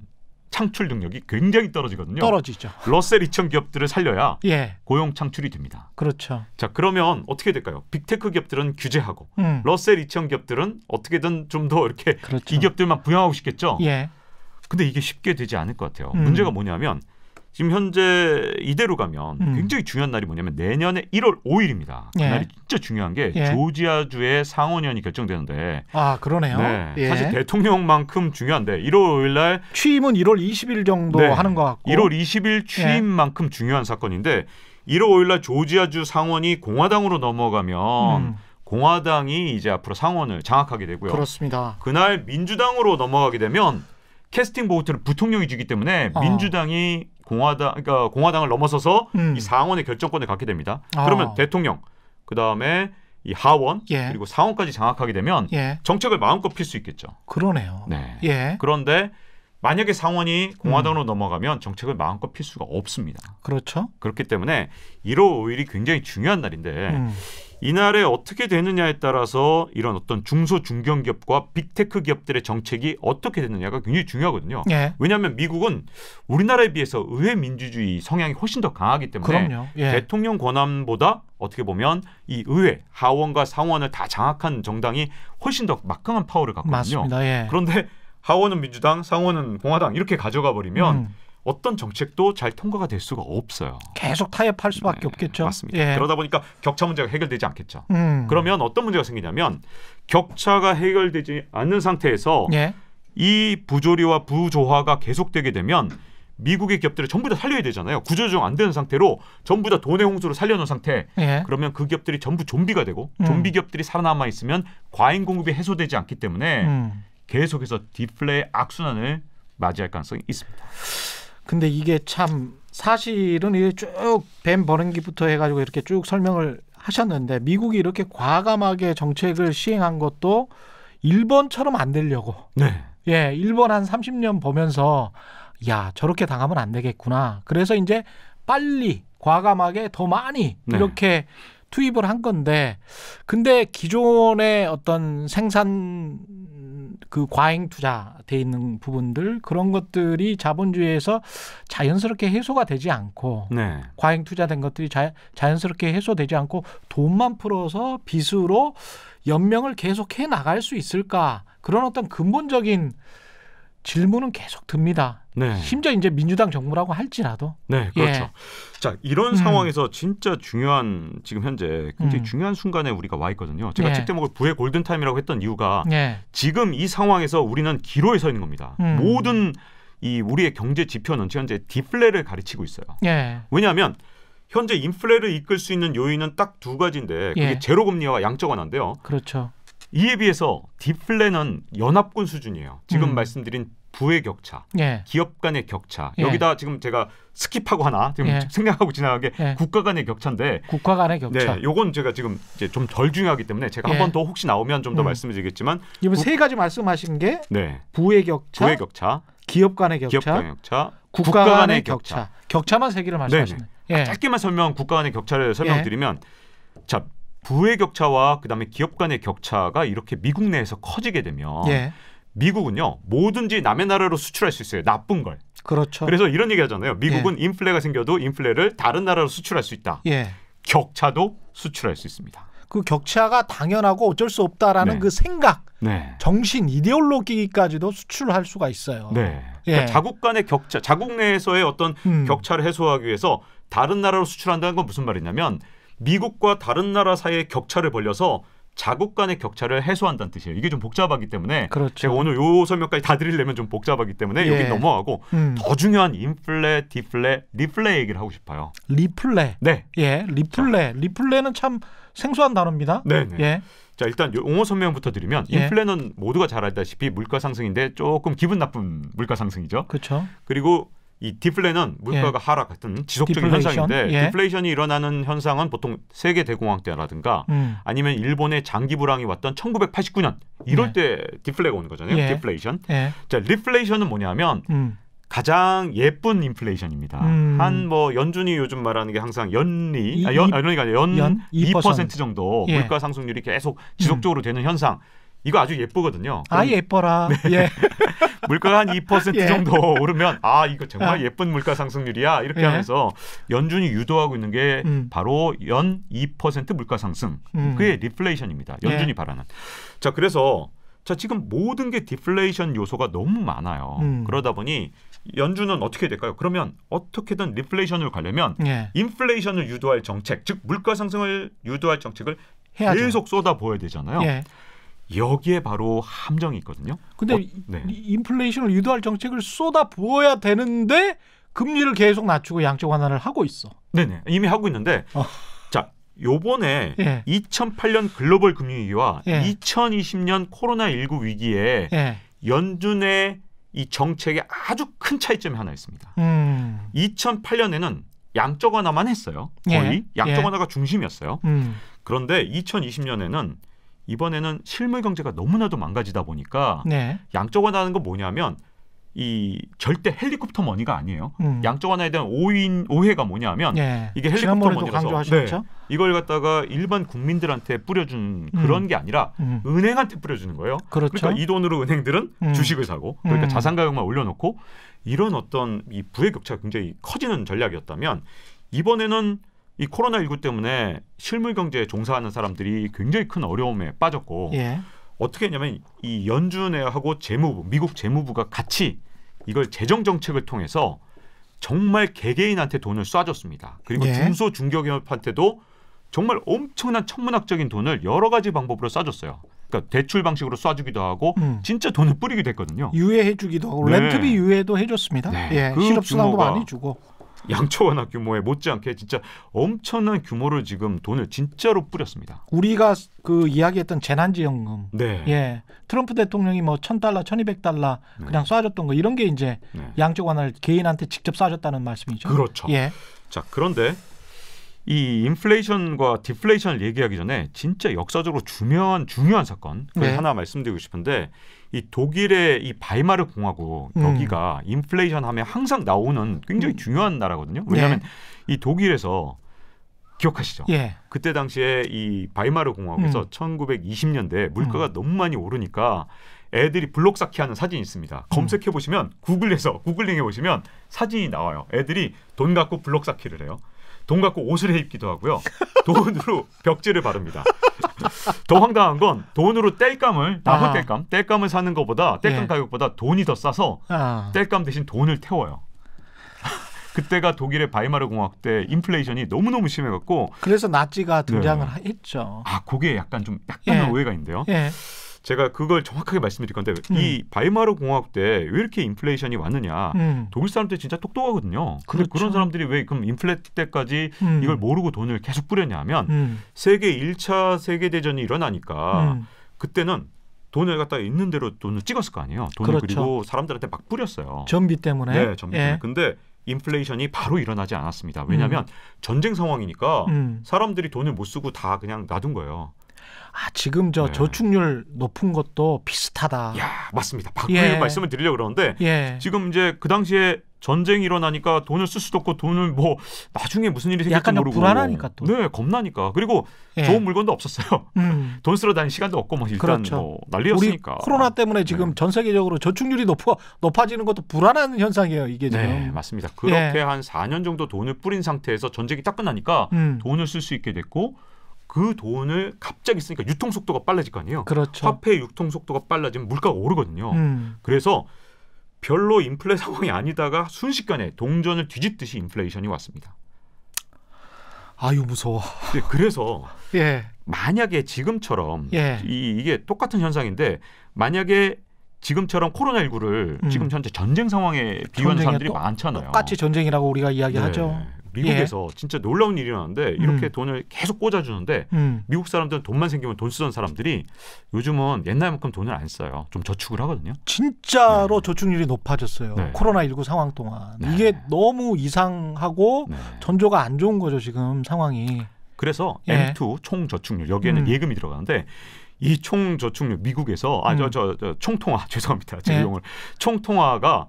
창출 능력이 굉장히 떨어지거든요. 떨어지죠. 러셀 2000 기업들을 살려야 예. 고용 창출이 됩니다. 그렇죠. 자, 그러면 어떻게 될까요? 빅테크 기업들은 규제하고 음. 러셀 2000 기업들은 어떻게든 좀 더 이렇게 그렇죠. 이 기업들만 부양하고 싶겠죠. 예. 근데 이게 쉽게 되지 않을 것 같아요. 음. 문제가 뭐냐면 지금 현재 이대로 가면 굉장히 중요한 날이 뭐냐면 내년에 1월 5일입니다. 예. 그날이 진짜 중요한 게 예. 조지아주의 상원의원이 결정되는데 아, 그러네요. 네, 예. 사실 대통령만큼 중요한데 1월 5일 날 취임은 1월 20일 정도 네, 하는 것 같고. 1월 20일 취임만큼 중요한 사건인데 1월 5일 날 조지아주 상원이 공화당으로 넘어가면 공화당이 이제 앞으로 상원을 장악하게 되고요. 그렇습니다. 그날 민주당으로 넘어가게 되면 캐스팅 보트를 부통령이 주기 때문에 민주당이 그러니까 공화당을 넘어서서 이 상원의 결정권을 갖게 됩니다. 그러면 대통령, 그 다음에 이 하원 예. 그리고 상원까지 장악하게 되면 예. 정책을 마음껏 필 수 있겠죠. 그러네요. 네. 예. 그런데 만약에 상원이 공화당으로 넘어가면 정책을 마음껏 필 수가 없습니다. 그렇죠. 그렇기 때문에 1월 5일이 굉장히 중요한 날인데 이날에 어떻게 되느냐에 따라서 이런 어떤 중소 중견기업과 빅테크 기업들의 정책이 어떻게 되느냐가 굉장히 중요하거든요. 예. 왜냐하면 미국은 우리나라에 비해서 의회 민주주의 성향이 훨씬 더 강하기 때문에 그럼요. 예. 대통령 권한보다 어떻게 보면 이 의회, 하원과 상원을 다 장악한 정당이 훨씬 더 막강한 파워를 갖거든요. 맞습니다. 예. 그런데 하원은 민주당, 상원은 공화당 이렇게 가져가 버리면 어떤 정책도 잘 통과가 될 수가 없어요. 계속 타협할 수밖에 없겠죠. 맞습니다. 예. 그러다 보니까 격차 문제가 해결되지 않겠죠. 음. 그러면 어떤 문제가 생기냐면 격차가 해결되지 않는 상태에서 예. 이 부조리와 부조화가 계속되게 되면 미국의 기업들을 전부 다 살려야 되잖아요. 구조조정 안 되는 상태로 전부 다 돈의 홍수로 살려놓은 상태. 예. 그러면 그 기업들이 전부 좀비가 되고 좀비 기업들이 살아남아 있으면 과잉 공급이 해소되지 않기 때문에 계속해서 디플레의 악순환을 맞이할 가능성이 있습니다. 근데 이게 참 사실은 이게 쭉 뱀 버는기부터 해가지고 이렇게 쭉 설명을 하셨는데 미국이 이렇게 과감하게 정책을 시행한 것도 일본처럼 안 되려고. 네. 예, 일본 한 30년 보면서 야 저렇게 당하면 안 되겠구나. 그래서 이제 빨리 과감하게 더 많이 네. 이렇게 투입을 한 건데 근데 기존의 어떤 생산 그 과잉 투자돼 있는 부분들 그런 것들이 자본주의에서 자연스럽게 해소가 되지 않고 네. 과잉 투자된 것들이 자연스럽게 해소되지 않고 돈만 풀어서 빚으로 연명을 계속해 나갈 수 있을까? 그런 어떤 근본적인 질문은 계속 듭니다. 네. 심지어 이제 민주당 정부라고 할지라도. 네, 그렇죠. 예. 자, 이런 상황에서 진짜 중요한 지금 현재 굉장히 중요한 순간에 우리가 와 있거든요. 제가 예. 책 제목을 부의 골든 타임이라고 했던 이유가 예. 지금 이 상황에서 우리는 기로에 서 있는 겁니다. 모든 이 우리의 경제 지표는 현재 디플레를 가르치고 있어요. 예. 왜냐하면 현재 인플레를 이끌 수 있는 요인은 딱 두 가지인데 그게 예. 제로 금리와 양적 완화인데요. 그렇죠. 이에 비해서 디플레는 연합군 수준이에요. 지금 말씀드린 부의 격차, 예. 기업 간의 격차. 예. 여기다 지금 제가 스킵하고 하나 지금 예. 생각하고 지나간 게 예. 국가 간의 격차인데 국가 간의 격차. 네, 요건 제가 지금 이제 좀 덜 중요하기 때문에 제가 예. 한 번 더 혹시 나오면 좀 더 말씀을 드리겠지만 이번 세 가지 말씀하신 게 네. 부의 격차, 부의 격차, 기업 간의 격차, 기업 간의 격차, 국가 간의 격차. 격차만 세 개를 말씀하시네요. 예. 짧게만 국가 간의 격차를 설명드리면 자, 부의 격차와 그다음에 기업 간의 격차가 이렇게 미국 내에서 커지게 되면 예. 미국은요 뭐든지 남의 나라로 수출할 수 있어요. 나쁜 걸. 그렇죠. 그래서 이런 얘기 하잖아요. 미국은 인플레가 생겨도 인플레를 다른 나라로 수출할 수 있다. 예. 격차도 수출할 수 있습니다. 그 격차가 당연하고 어쩔 수 없다라는 네. 그 생각, 네. 정신, 이데올로기까지도 수출할 수가 있어요. 네. 예. 그러니까 자국 간의 격차, 자국 내에서의 어떤 격차를 해소하기 위해서 다른 나라로 수출한다는 건 무슨 말이냐면 미국과 다른 나라 사이의 격차를 벌려서 자국 간의 격차를 해소한다는 뜻이에요. 이게 좀 복잡하기 때문에 그렇죠. 제가 오늘 요 설명까지 다 드리려면 좀 복잡하기 때문에 예. 여기 넘어가고 더 중요한 인플레, 디플레, 리플레 얘기를 하고 싶어요. 리플레. 네. 예, 리플레. 리플레는 참 생소한 단어입니다. 네. 네. 예. 자, 일단 용어 설명부터 드리면 예. 인플레는 모두가 잘 알다시피 물가 상승인데 조금 기분 나쁜 물가 상승이죠. 그렇죠. 그리고 이 디플레는 물가가 하락 같은 지속적인 디플레이션? 현상인데 예. 디플레이션이 일어나는 현상은 보통 세계 대공황 때라든가 아니면 일본의 장기 불황이 왔던 1989년 이럴 때 디플레가 오는 거잖아요. 예. 디플레이션. 예. 자, 리플레이션은 뭐냐면 가장 예쁜 인플레이션입니다. 한 뭐 연준이 요즘 말하는 게 항상 연리, 그러니까 연 2% 정도 예. 물가 상승률이 계속 지속적으로 되는 현상. 이거 아주 예쁘거든요. 아, 예뻐라. 네. 예. 물가가 한 2% 예. 정도 오르면 아 이거 정말 예쁜 물가 상승률이야 이렇게 예. 하면서 연준이 유도하고 있는 게 바로 연 2% 물가 상승. 그게 리플레이션입니다. 연준이 바라는. 자, 그래서 자, 지금 모든 게 디플레이션 요소가 너무 많아요. 그러다 보니 연준은 어떻게 될까요? 그러면 어떻게든 리플레이션을 가려면 예. 인플레이션을 유도할 정책, 즉 물가 상승을 유도할 정책을 해야죠. 계속 쏟아부어야 되잖아요. 예. 여기에 바로 함정이 있거든요. 근데 네. 인플레이션을 유도할 정책을 쏟아 부어야 되는데 금리를 계속 낮추고 양적 완화를 하고 있어. 네네. 이미 하고 있는데 자, 요번에 예. 2008년 글로벌 금융위기와 예. 2020년 코로나19 위기에 예. 연준의 이 정책에 아주 큰 차이점이 하나 있습니다. 2008년에는 양적 완화만 했어요. 거의 예. 양적 예. 완화가 중심이었어요. 그런데 2020년에는 이번에는 실물 경제가 너무나도 망가지다 보니까 네. 양적 완화하는 건 뭐냐면 이 절대 헬리콥터 머니가 아니에요. 양적 완화에 대한 오해가 뭐냐면 예. 이게 헬리콥터 지난번에도 머니라서 강조하셨죠. 이걸 갖다가 일반 국민들한테 뿌려준 그런 게 아니라 은행한테 뿌려주는 거예요. 그렇죠. 그러니까 이 돈으로 은행들은 주식을 사고 그러니까 자산 가격만 올려놓고 이런 어떤 이 부의 격차가 굉장히 커지는 전략이었다면 이번에는 이 코로나19 때문에 실물 경제에 종사하는 사람들이 굉장히 큰 어려움에 빠졌고 예. 어떻게 했냐면 이 연준하고 재무부, 미국 재무부가 같이 이걸 재정 정책을 통해서 정말 개개인한테 돈을 쏴줬습니다. 그리고 예. 중소 중견기업한테도 정말 엄청난 천문학적인 돈을 여러 가지 방법으로 쏴줬어요. 그러니까 대출 방식으로 쏴주기도 하고 진짜 돈을 뿌리기도 했거든요. 유예해주기도 하고 네. 렌트비 유예도 해줬습니다. 네. 예. 그 실업수당도 규모가 많이 주고. 양적 완화 규모에 못지않게 진짜 엄청난 규모를 지금 돈을 진짜로 뿌렸습니다. 우리가 그 이야기했던 재난지원금. 네. 예. 트럼프 대통령이 뭐 $1,000, $1,200 그냥 쏴줬던 거 이런 게 이제 네. 양적 완화를 개인한테 직접 쏴줬다는 말씀이죠. 그렇죠. 예. 자, 그런데 이 인플레이션과 디플레이션을 얘기하기 전에 진짜 역사적으로 중요한 사건 네. 하나 말씀드리고 싶은데 이 독일의 이 바이마르 공화국 여기가 인플레이션 하면 항상 나오는 굉장히 중요한 나라거든요. 왜냐하면 이 독일에서 기억하시죠? 예. 그때 당시에 이 바이마르 공화국에서 1920년대 물가가 너무 많이 오르니까 애들이 블록 쌓기하는 사진이 있습니다. 검색해 보시면 구글링해 보시면 사진이 나와요. 애들이 돈 갖고 블록 쌓기를 해요. 돈 갖고 옷을 해 입기도 하고요. 돈으로 벽지를 바릅니다. 더 황당한 건 돈으로 나무 땔감을 사는 것보다 땔감 가격보다 돈이 더 싸서 땔감 대신 돈을 태워요. 그때가 독일의 바이마르 공화국 때 인플레이션이 너무너무 심해갖고 그래서 나치가 등장을 했죠. 그게 약간의 오해가 있는데요. 제가 그걸 정확하게 말씀드릴 건데 이 바이마르 공화국 때 왜 이렇게 인플레이션이 왔느냐. 독일 사람들 진짜 똑똑하거든요. 그렇죠. 그런 사람들이 왜 그럼 인플레 때까지 이걸 모르고 돈을 계속 뿌렸냐 하면 세계 1차 세계대전이 일어나니까 그때는 돈을 갖다가 있는 대로 돈을 찍었을 거 아니에요. 돈을 그렇죠. 그리고 사람들한테 막 뿌렸어요. 전비 때문에. 네, 전비 때문에. 근데 인플레이션이 바로 일어나지 않았습니다. 왜냐하면 전쟁 상황이니까 사람들이 돈을 못 쓰고 다 그냥 놔둔 거예요. 지금 저축률 높은 것도 비슷하다. 맞습니다. 그 말씀을 드리려고 그러는데 지금 이제 그 당시에 전쟁이 일어나니까 돈을 쓸 수도 없고 돈을 뭐 나중에 무슨 일이 생길지 모르고 불안하니까 또. 네, 겁나니까. 그리고 좋은 물건도 없었어요. 돈 쓰러 다닐 시간도 없고 뭐 일단 뭐 난리였으니까. 우리 코로나 때문에 지금 전 세계적으로 저축률이 높아지는 것도 불안한 현상이에요. 이게 지금. 네, 맞습니다. 그렇게 한 4년 정도 돈을 뿌린 상태에서 전쟁이 딱 끝나니까 돈을 쓸 수 있게 됐고 그 돈을 갑자기 쓰니까 유통 속도가 빨라질 거 아니에요. 그렇죠. 화폐 유통 속도가 빨라지면 물가가 오르거든요. 그래서 별로 인플레 상황이 아니다가 순식간에 동전을 뒤집듯이 인플레이션이 왔습니다. 아유 무서워. 그래서 만약에 지금처럼 이게 똑같은 현상인데 만약에 지금처럼 코로나19를 지금 현재 전쟁 상황에 비유하는 사람들이 많잖아요. 똑같이 전쟁이라고 우리가 이야기하죠. 미국에서 진짜 놀라운 일이 일어나는데 이렇게 돈을 계속 꽂아주는데 미국 사람들은 돈만 생기면 돈 쓰던 사람들이 요즘은 옛날만큼 돈을 안 써요. 좀 저축을 하거든요. 진짜로 저축률이 높아졌어요. 코로나19 상황 동안. 이게 너무 이상하고 전조가 안 좋은 거죠. 지금 상황이. 그래서 M2 총저축률 여기에는 예금이 들어가는데 이 총저축률 미국에서 총통화 죄송합니다. 제 용어를 총통화가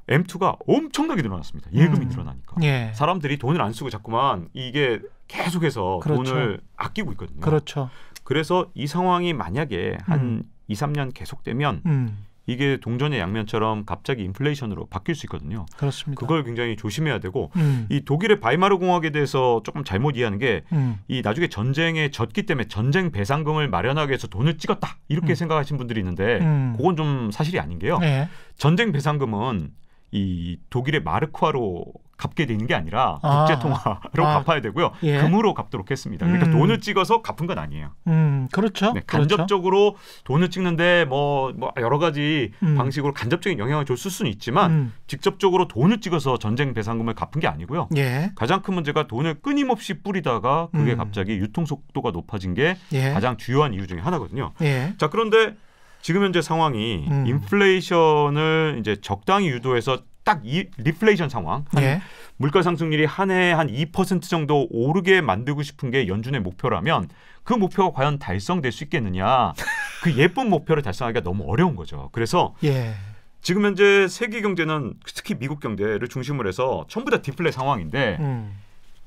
M2가 엄청나게 늘어났습니다. 예금이 늘어나니까. 사람들이 돈을 안 쓰고 자꾸만 이게 계속해서 돈을 아끼고 있거든요. 그렇죠. 그래서 이 상황이 만약에 한 2, 3년 계속되면 이게 동전의 양면처럼 갑자기 인플레이션으로 바뀔 수 있거든요. 그렇습니다. 그걸 굉장히 조심해야 되고 이 독일의 바이마르 공화국에 대해서 조금 잘못 이해하는 게 이 나중에 전쟁에 졌기 때문에 전쟁 배상금을 마련하기 위해서 돈을 찍었다 이렇게 생각하시는 분들이 있는데 그건 좀 사실이 아닌 게요. 전쟁 배상금은 이 독일의 마르크화로 갚게 되는 게 아니라 국제통화로 갚아야 되고요. 금으로 갚도록 했습니다. 그러니까 돈을 찍어서 갚은 건 아니에요. 그렇죠. 간접적으로 돈을 찍는데 뭐 여러 가지 방식으로 간접적인 영향을 줄 수는 있지만 직접적으로 돈을 찍어서 전쟁 배상금을 갚은 게 아니고요. 가장 큰 문제가 돈을 끊임없이 뿌리다가 그게 갑자기 유통 속도가 높아진 게 가장 주요한 이유 중에 하나거든요. 자, 그런데 지금 현재 상황이 인플레이션을 이제 적당히 유도해서 딱 이 리플레이션 상황, 물가 상승률이 한 해에 한 2% 정도 오르게 만들고 싶은 게 연준의 목표라면 그 목표가 과연 달성될 수 있겠느냐? 그 예쁜 목표를 달성하기가 너무 어려운 거죠. 그래서 지금 현재 세계 경제는 특히 미국 경제를 중심으로 해서 전부 다 디플레 상황인데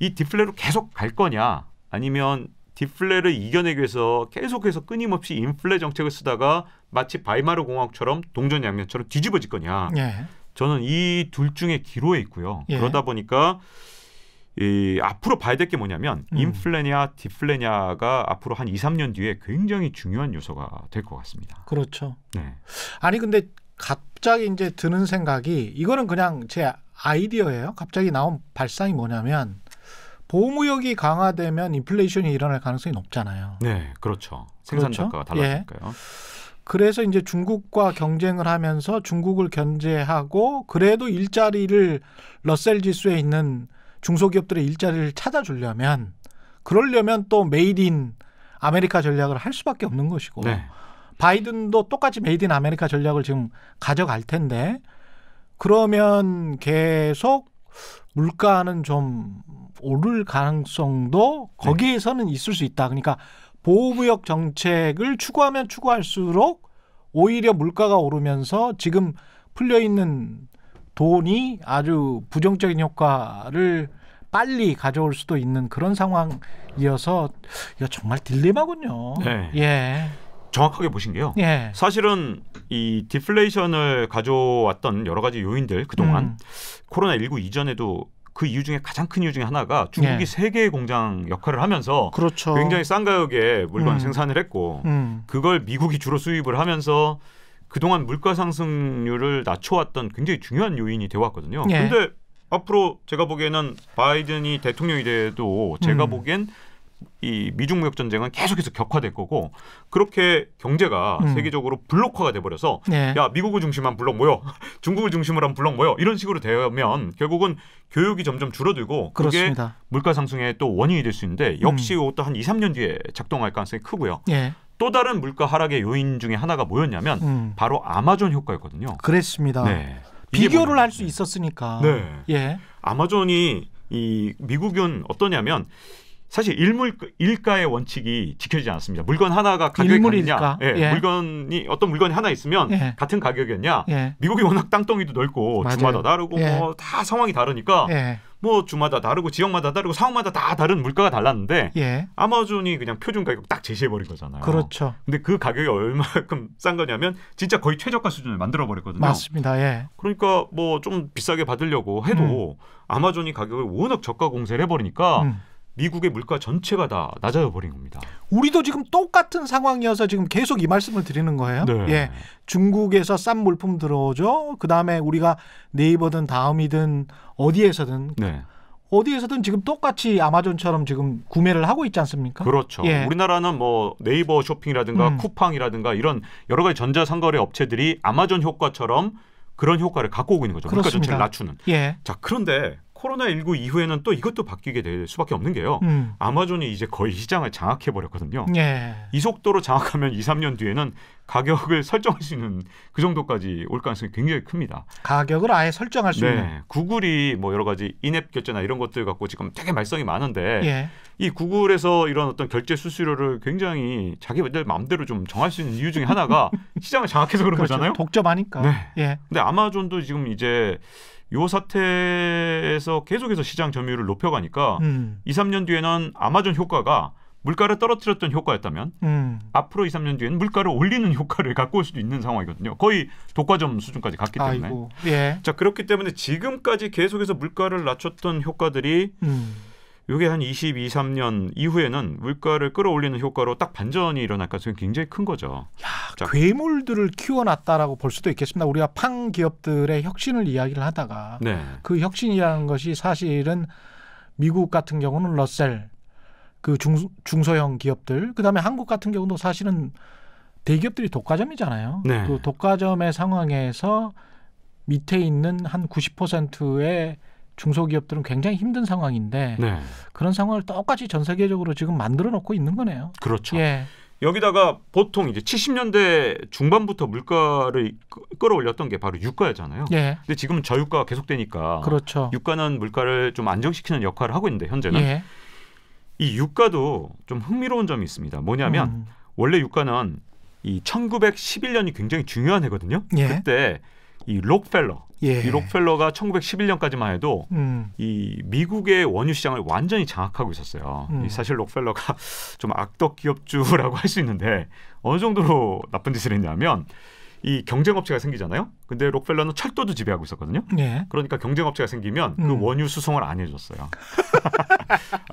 이 디플레로 계속 갈 거냐? 아니면 디플레를 이겨내기 위해서 계속해서 끊임없이 인플레 정책을 쓰다가 마치 바이마르 공화국처럼 동전 양면처럼 뒤집어질 거냐. 저는 이 둘 중에 기로에 있고요. 그러다 보니까 앞으로 봐야 될 게 뭐냐면 인플레냐 디플레냐가 앞으로 한 2, 3년 뒤에 굉장히 중요한 요소가 될 것 같습니다. 그렇죠. 아니 근데 갑자기 이제 드는 생각이 이거는 그냥 제 아이디어예요. 갑자기 나온 발상이 뭐냐면 보호무역이 강화되면 인플레이션이 일어날 가능성이 높잖아요. 네, 그렇죠. 생산 단가가 달라지니까요. 그래서 이제 중국과 경쟁을 하면서 중국을 견제하고 그래도 일자리를 러셀 지수에 있는 중소기업들의 일자리를 찾아주려면 그러려면 또 메이드 인 아메리카 전략을 할 수밖에 없는 것이고 바이든도 똑같이 메이드 인 아메리카 전략을 지금 가져갈 텐데 그러면 계속 물가는 좀 오를 가능성도 거기에서는 있을 수 있다. 그러니까 보호무역 정책을 추구하면 추구할수록 오히려 물가가 오르면서 지금 풀려있는 돈이 아주 부정적인 효과를 빨리 가져올 수도 있는 그런 상황이어서 이거 정말 딜레마군요. 정확하게 보신 게요. 사실은 이 디플레이션을 가져왔던 여러 가지 요인들 그동안 코로나19 이전에도 그 이유 중에 가장 큰 이유 중에 하나가 중국이 예. 세계의 공장 역할을 하면서 그렇죠. 굉장히 싼 가격에 물건 생산을 했고 그걸 미국이 주로 수입을 하면서 그동안 물가 상승률을 낮춰왔던 굉장히 중요한 요인이 되어왔거든요. 예. 그런데 앞으로 제가 보기에는 바이든이 대통령이 돼도 제가 보기엔 이 미중 무역 전쟁은 계속해서 격화될 거고 그렇게 경제가 세계적으로 블록화가 돼버려서 예. 야 미국을 중심으로 한 블록 모여 중국을 중심으로 한 블록 모여 이런 식으로 되면 결국은 교육이 점점 줄어들고 그게 그렇습니다. 물가 상승의 또 원인이 될 수 있는데 역시 이것도 한 2, 3년 뒤에 작동할 가능성이 크고요. 예. 또 다른 물가 하락의 요인 중에 하나가 뭐였냐면 바로 아마존 효과였거든요. 그랬습니다. 네. 비교를 할 수 있었으니까. 네. 예. 아마존이 이 미국은 어떠냐면 사실 일가의 원칙이 지켜지지 않았습니다. 물건 하나가 가격이 일물일가? 같냐? 예. 예. 물건이 어떤 물건이 하나 있으면 예. 같은 가격이었냐? 예. 미국이 워낙 땅덩이도 넓고 맞아요. 주마다 다르고 예. 뭐 다 상황이 다르니까 예. 뭐 주마다 다르고 지역마다 다르고 상황마다 다 다른 물가가 달랐는데 예. 아마존이 그냥 표준 가격 딱 제시해버린 거잖아요. 그렇죠. 근데 그 가격이 얼마큼 싼 거냐면 진짜 거의 최저가 수준을 만들어버렸거든요. 맞습니다. 예. 그러니까 뭐 좀 비싸게 받으려고 해도 아마존이 가격을 워낙 저가 공세를 해버리니까 미국의 물가 전체가 다 낮아져 버린 겁니다. 우리도 지금 똑같은 상황이어서 지금 계속 이 말씀을 드리는 거예요. 네. 예. 중국에서 싼 물품 들어오죠. 그다음에 우리가 네이버든 다음이든 어디에서든 네. 지금 똑같이 아마존처럼 지금 구매를 하고 있지 않습니까? 그렇죠. 예. 우리나라는 뭐 네이버 쇼핑이라든가 쿠팡이라든가 이런 여러 가지 전자상거래 업체들이 아마존 효과처럼 그런 효과를 갖고 오고 있는 거죠. 물가 그렇습니다. 전체를 낮추는. 예. 자, 그런데 코로나19 이후에는 또 이것도 바뀌게 될 수밖에 없는 게요. 아마존이 이제 거의 시장을 장악해버렸거든요. 예. 이 속도로 장악하면 2, 3년 뒤에는 가격을 설정할 수 있는 그 정도까지 올 가능성이 굉장히 큽니다. 가격을 아예 설정할 수 있는. 네, 구글이 뭐 여러 가지 인앱 결제나 이런 것들 갖고 지금 되게 말썽이 많은데 예. 이 구글에서 이런 어떤 결제 수수료를 굉장히 자기들 마음대로 좀 정할 수 있는 이유 중에 하나가 시장을 장악해서 그런 그렇죠. 거잖아요. 독점하니까. 네. 예. 근데 아마존도 지금 이제 요 사태에서 계속해서 시장 점유율을 높여가니까 2, 3년 뒤에는 아마존 효과가 물가를 떨어뜨렸던 효과였다면 앞으로 2, 3년 뒤에는 물가를 올리는 효과를 갖고 올 수도 있는 상황이거든요. 거의 독과점 수준까지 갔기 때문에. 아이고. 예. 자, 그렇기 때문에 지금까지 계속해서 물가를 낮췄던 효과들이 이게 한 22, 3년 이후에는 물가를 끌어올리는 효과로 딱 반전이 일어날 가능성이 굉장히 큰 거죠. 야, 자. 괴물들을 키워놨다라고 볼 수도 있겠습니다. 우리가 팡 기업들의 혁신을 이야기를 하다가 네. 그 혁신이라는 것이 사실은 미국 같은 경우는 러셀, 그 중소형 기업들, 그다음에 한국 같은 경우도 사실은 대기업들이 독과점이잖아요. 네. 그 독과점의 상황에서 밑에 있는 한 90%의 중소기업들은 굉장히 힘든 상황인데 네. 그런 상황을 똑같이 전 세계적으로 지금 만들어 놓고 있는 거네요. 그렇죠. 예. 여기다가 보통 이제 70년대 중반부터 물가를 끌어올렸던 게 바로 유가였잖아요. 예. 근데 지금은 저유가가 계속되니까 그렇죠. 유가는 물가를 좀 안정시키는 역할을 하고 있는데 현재는 예. 이 유가도 좀 흥미로운 점이 있습니다. 뭐냐면 원래 유가는 이 1911년이 굉장히 중요한 해거든요. 예. 그때 이 록펠러, 예. 이 록펠러가 1911년까지만 해도 이 미국의 원유 시장을 완전히 장악하고 있었어요. 이 사실 록펠러가 좀 악덕 기업주라고 할 수 있는데 어느 정도로 나쁜 짓을 했냐면 이 경쟁업체가 생기잖아요. 근데 록펠러는 철도도 지배하고 있었거든요. 예. 그러니까 경쟁업체가 생기면 그 원유 수송을 안 해줬어요.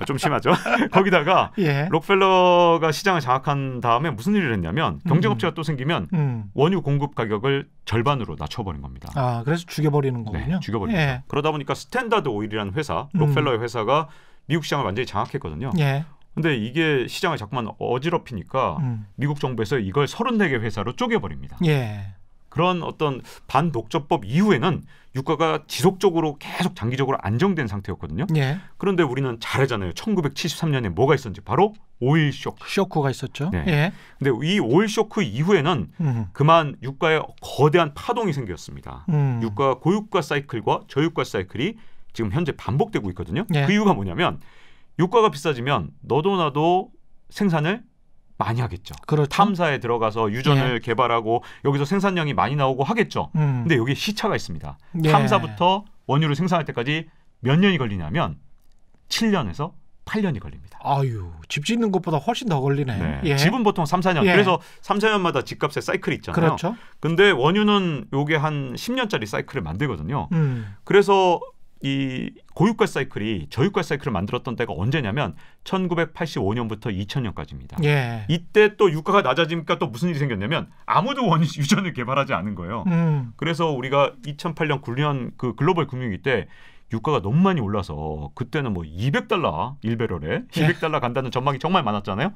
좀 심하죠. 거기다가 예. 록펠러가 시장을 장악한 다음에 무슨 일을 했냐면 경쟁업체가 또 생기면 원유 공급 가격을 절반으로 낮춰버린 겁니다. 아, 그래서 죽여버리는 거군요. 네, 죽여버립니다. 예. 그러다 보니까 스탠다드 오일이라는 회사, 록펠러의 회사가 미국 시장을 완전히 장악했거든요. 예. 근데 이게 시장을 자꾸만 어지럽히니까 미국 정부에서 이걸 34개 회사로 쪼개버립니다. 예. 그런 어떤 반독점법 이후에는 유가가 지속적으로 계속 장기적으로 안정된 상태였거든요. 예. 그런데 우리는 잘 알잖아요. 1973년에 뭐가 있었는지 바로 오일 쇼크. 쇼크가 있었죠. 네. 예. 근데 이 오일 쇼크 이후에는 그만 유가에 거대한 파동이 생겼습니다. 유가 고유가 사이클과 저유가 사이클이 지금 현재 반복되고 있거든요. 예. 그 이유가 뭐냐면 유가가 비싸지면 너도 나도 생산을 많이 하겠죠. 그렇죠. 탐사에 들어가서 유전을 개발하고 여기서 생산량이 많이 나오고 하겠죠. 근데 여기에 시차가 있습니다. 예. 탐사부터 원유를 생산할 때까지 몇 년이 걸리냐면 7년에서 8년이 걸립니다. 아유, 집 짓는 것보다 훨씬 더 걸리네. 네. 예. 집은 보통 3, 4년. 예. 그래서 3, 4년마다 집값의 사이클이 있잖아요. 그렇죠. 근데 원유는 요게 한 10년짜리 사이클을 만들거든요. 음. 그래서 이 고유가 사이클이 저유가 사이클을 만들었던 때가 언제냐면 1985년부터 2000년까지입니다. 예. 이때 또 유가가 낮아지니까 또 무슨 일이 생겼냐면 아무도 원유 유전을 개발하지 않은 거예요. 그래서 우리가 2008년 9년 그 글로벌 금융위기 때 유가가 너무 많이 올라서 그때는 뭐 $200 1배럴에 200달러 간다는 전망이 정말 많았잖아요.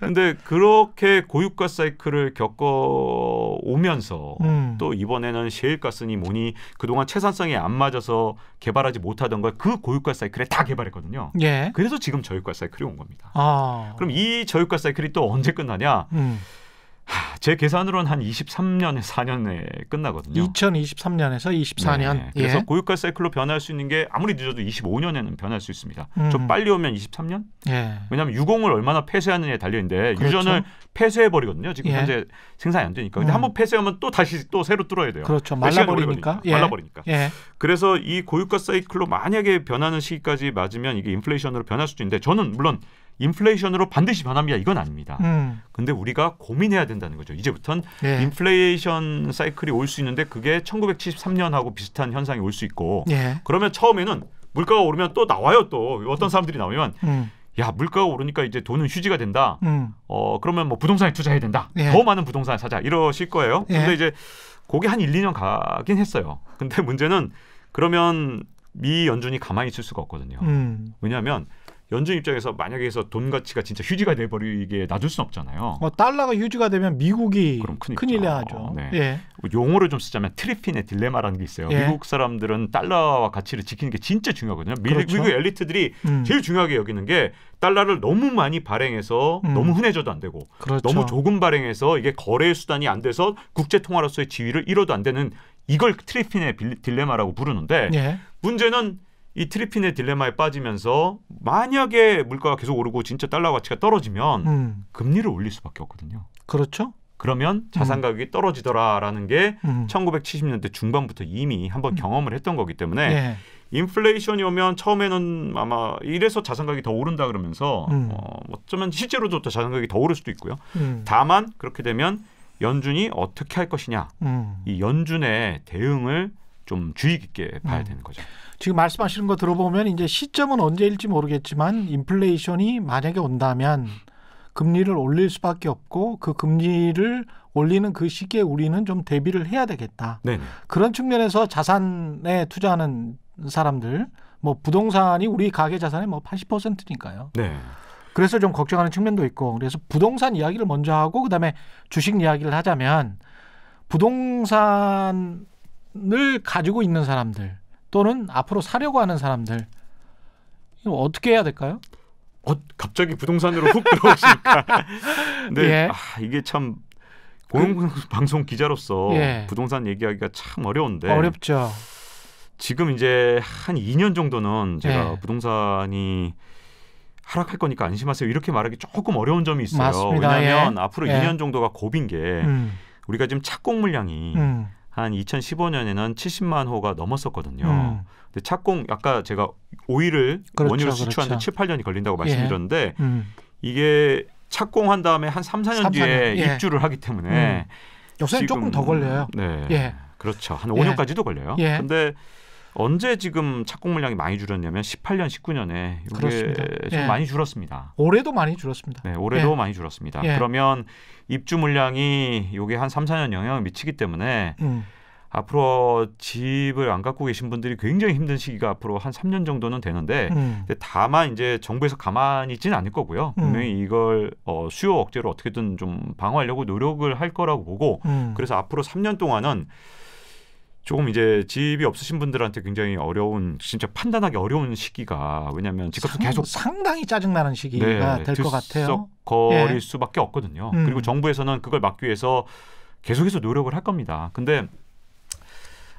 근데 그렇게 고유가 사이클을 겪어오면서 또 이번에는 셰일가스니 뭐니 그동안 채산성이 안 맞아서 개발하지 못하던 걸 그 고유가 사이클에 다 개발했거든요. 예. 그래서 지금 저유가 사이클이 온 겁니다. 아. 그럼 이 저유가 사이클이 또 언제 끝나냐? 제 계산으로는 한 23년에 4년에 끝나거든요. 2023년에서 24년. 네, 그래서 예. 고유가 사이클로 변할 수 있는 게 아무리 늦어도 25년에는 변할 수 있습니다. 좀 빨리 오면 23년? 예. 왜냐하면 유공을 얼마나 폐쇄하느냐에 달려있는데 그렇죠. 유전을 폐쇄해버리거든요. 지금 예. 현재 생산이 안 되니까. 근데 한번 폐쇄하면 또 다시 또 새로 뚫어야 돼요. 그렇죠. 몇 시간이 오래 말라버리니까. 걸리니까. 말라버리니까. 예. 그래서 이 고유가 사이클로 만약에 변하는 시기까지 맞으면 이게 인플레이션으로 변할 수도 있는데 저는 물론 인플레이션으로 반드시 변합니다. 이건 아닙니다. 근데 우리가 고민해야 된다는 거죠. 이제부터는 예. 인플레이션 사이클이 올 수 있는데 그게 1973년하고 비슷한 현상이 올 수 있고 예. 그러면 처음에는 물가가 오르면 또 나와요. 또 어떤 사람들이 나오면 야 물가가 오르니까 이제 돈은 휴지가 된다. 그러면 뭐 부동산에 투자해야 된다. 예. 더 많은 부동산 사자 이러실 거예요. 예. 근데 이제 그게 한 1, 2년 가긴 했어요. 근데 문제는 그러면 미 연준이 가만히 있을 수가 없거든요. 왜냐하면 연준 입장에서 만약에 해서 돈 가치가 진짜 휴지가 돼버리게 놔둘 수는 없잖아요. 달러가 휴지가 되면 미국이 그럼 큰일 나죠. 네. 예. 용어를 좀 쓰자면 트리핀의 딜레마라는 게 있어요. 예. 미국 사람들은 달러와 가치를 지키는 게 진짜 중요하거든요. 그렇죠. 미국 엘리트들이 제일 중요하게 여기는 게 달러를 너무 많이 발행해서 너무 흔해져도 안 되고 그렇죠. 너무 조금 발행해서 이게 거래 수단이 안 돼서 국제 통화로서의 지위를 잃어도 안 되는 이걸 트리핀의 딜레마라고 부르는데 예. 문제는 이 트리핀의 딜레마에 빠지면서 만약에 물가가 계속 오르고 진짜 달러 가치가 떨어지면 금리를 올릴 수밖에 없거든요. 그렇죠. 그러면 자산 가격이 떨어지더라라는 게 1970년대 중반부터 이미 한번 경험을 했던 거기 때문에 예. 인플레이션이 오면 처음에는 아마 이래서 자산 가격이 더 오른다 그러면서 어쩌면 실제로도 더 자산 가격이 더 오를 수도 있고요. 다만 그렇게 되면 연준이 어떻게 할 것이냐 이 연준의 대응을 좀 주의 깊게 봐야 되는 거죠. 지금 말씀하시는 거 들어보면 이제 시점은 언제일지 모르겠지만 인플레이션이 만약에 온다면 금리를 올릴 수밖에 없고 그 금리를 올리는 그 시기에 우리는 좀 대비를 해야 되겠다. 네네. 그런 측면에서 자산에 투자하는 사람들, 뭐 부동산이 우리 가계 자산의 뭐 80%니까요. 네. 그래서 좀 걱정하는 측면도 있고, 그래서 부동산 이야기를 먼저 하고 그다음에 주식 이야기를 하자면 부동산을 가지고 있는 사람들 또는 앞으로 사려고 하는 사람들 이거 어떻게 해야 될까요? 갑자기 부동산으로 훅 들어오시니까. 근데 예. 이게 참 공영방송 기자로서 예. 부동산 얘기하기가 참 어려운데 어렵죠. 지금 이제 한 2년 정도는 제가 예. 부동산이 하락할 거니까 안심하세요. 이렇게 말하기 조금 어려운 점이 있어요. 맞습니다. 왜냐하면 예. 앞으로 예. 2년 정도가 고비인 게 우리가 지금 착공 물량이 한 2015년에는 70만 호가 넘었었거든요. 근데 착공 아까 제가 오일을 그렇죠, 원유로 수출하는데 그렇죠. 7, 8년이 걸린다고 말씀드렸는데 예. 이게 착공한 다음에 한 3, 4년 3, 4년. 뒤에 예. 입주를 하기 때문에 요새는 조금 더 걸려요. 네. 예. 그렇죠. 한 5년까지도 걸려요. 예. 근데 언제 지금 착공 물량이 많이 줄었냐면 18년, 19년에 이게 그렇습니다. 좀 예. 많이 줄었습니다. 올해도 많이 줄었습니다. 네, 올해도 예. 많이 줄었습니다. 예. 그러면 입주 물량이 이게 한 3, 4년 영향을 미치기 때문에 앞으로 집을 안 갖고 계신 분들이 굉장히 힘든 시기가 앞으로 한 3년 정도는 되는데 근데 다만 이제 정부에서 가만히 있지는 않을 거고요. 분명히 이걸 수요 억제로 어떻게든 좀 방어하려고 노력을 할 거라고 보고 그래서 앞으로 3년 동안은 조금 이제 집이 없으신 분들한테 굉장히 어려운 진짜 판단하기 어려운 시기가 왜냐하면 집값은 계속 상당히 짜증나는 시기가 될 것 같아요. 들썩거릴 예. 수밖에 없거든요. 그리고 정부에서는 그걸 막기 위해서 계속해서 노력을 할 겁니다. 근데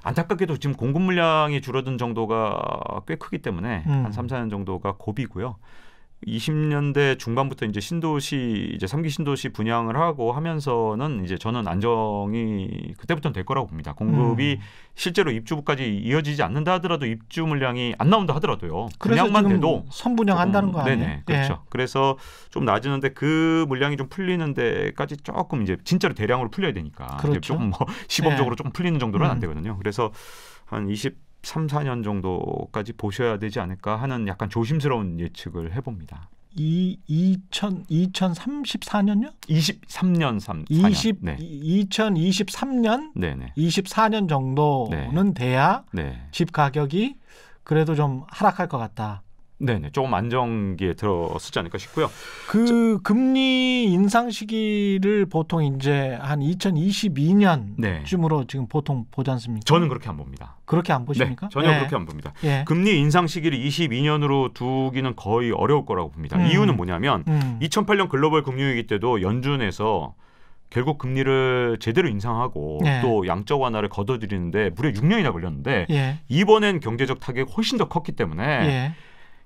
안타깝게도 지금 공급 물량이 줄어든 정도가 꽤 크기 때문에 한 3, 4년 정도가 고비고요. 20년대 중반부터 이제 신도시 이제 3기 신도시 분양을 하고 하면서는 이제 저는 안정이 그때부터는 될 거라고 봅니다. 공급이 실제로 입주까지 이어지지 않는다 하더라도 입주 물량이 안 나온다 하더라도요. 그래서 분양만 지금 돼도 선분양한다는 거 아니에요? 네네 그렇죠. 예. 그래서 좀 낮으는데 그 물량이 좀 풀리는 데까지 조금 이제 진짜로 대량으로 풀려야 되니까 그렇죠. 조금 뭐 시범적으로 예. 조금 풀리는 정도는 안 되거든요. 그래서 한 23, 4년 정도까지 보셔야 되지 않을까 하는 약간 조심스러운 예측을 해봅니다. 2034년요? 23년 4년. 2023년? 네네. 24년 정도는 돼야 집 가격이 그래도 좀 하락할 것 같다. 네네. 조금 안정기에 들어서지 않을까 싶고요. 그 금리 인상 시기를 보통 이제 한 2022년쯤으로 지금 보통 보지 않습니까? 저는 그렇게 안 봅니다. 그렇게 안 보십니까? 네, 전혀 그렇게 안 봅니다. 금리 인상 시기를 22년으로 두기는 거의 어려울 거라고 봅니다. 이유는 뭐냐면 2008년 글로벌 금융위기 때도 연준에서 결국 금리를 제대로 인상하고 또 양적 완화를 거둬들이는데 무려 6년이나 걸렸는데 이번엔 경제적 타격이 훨씬 더 컸기 때문에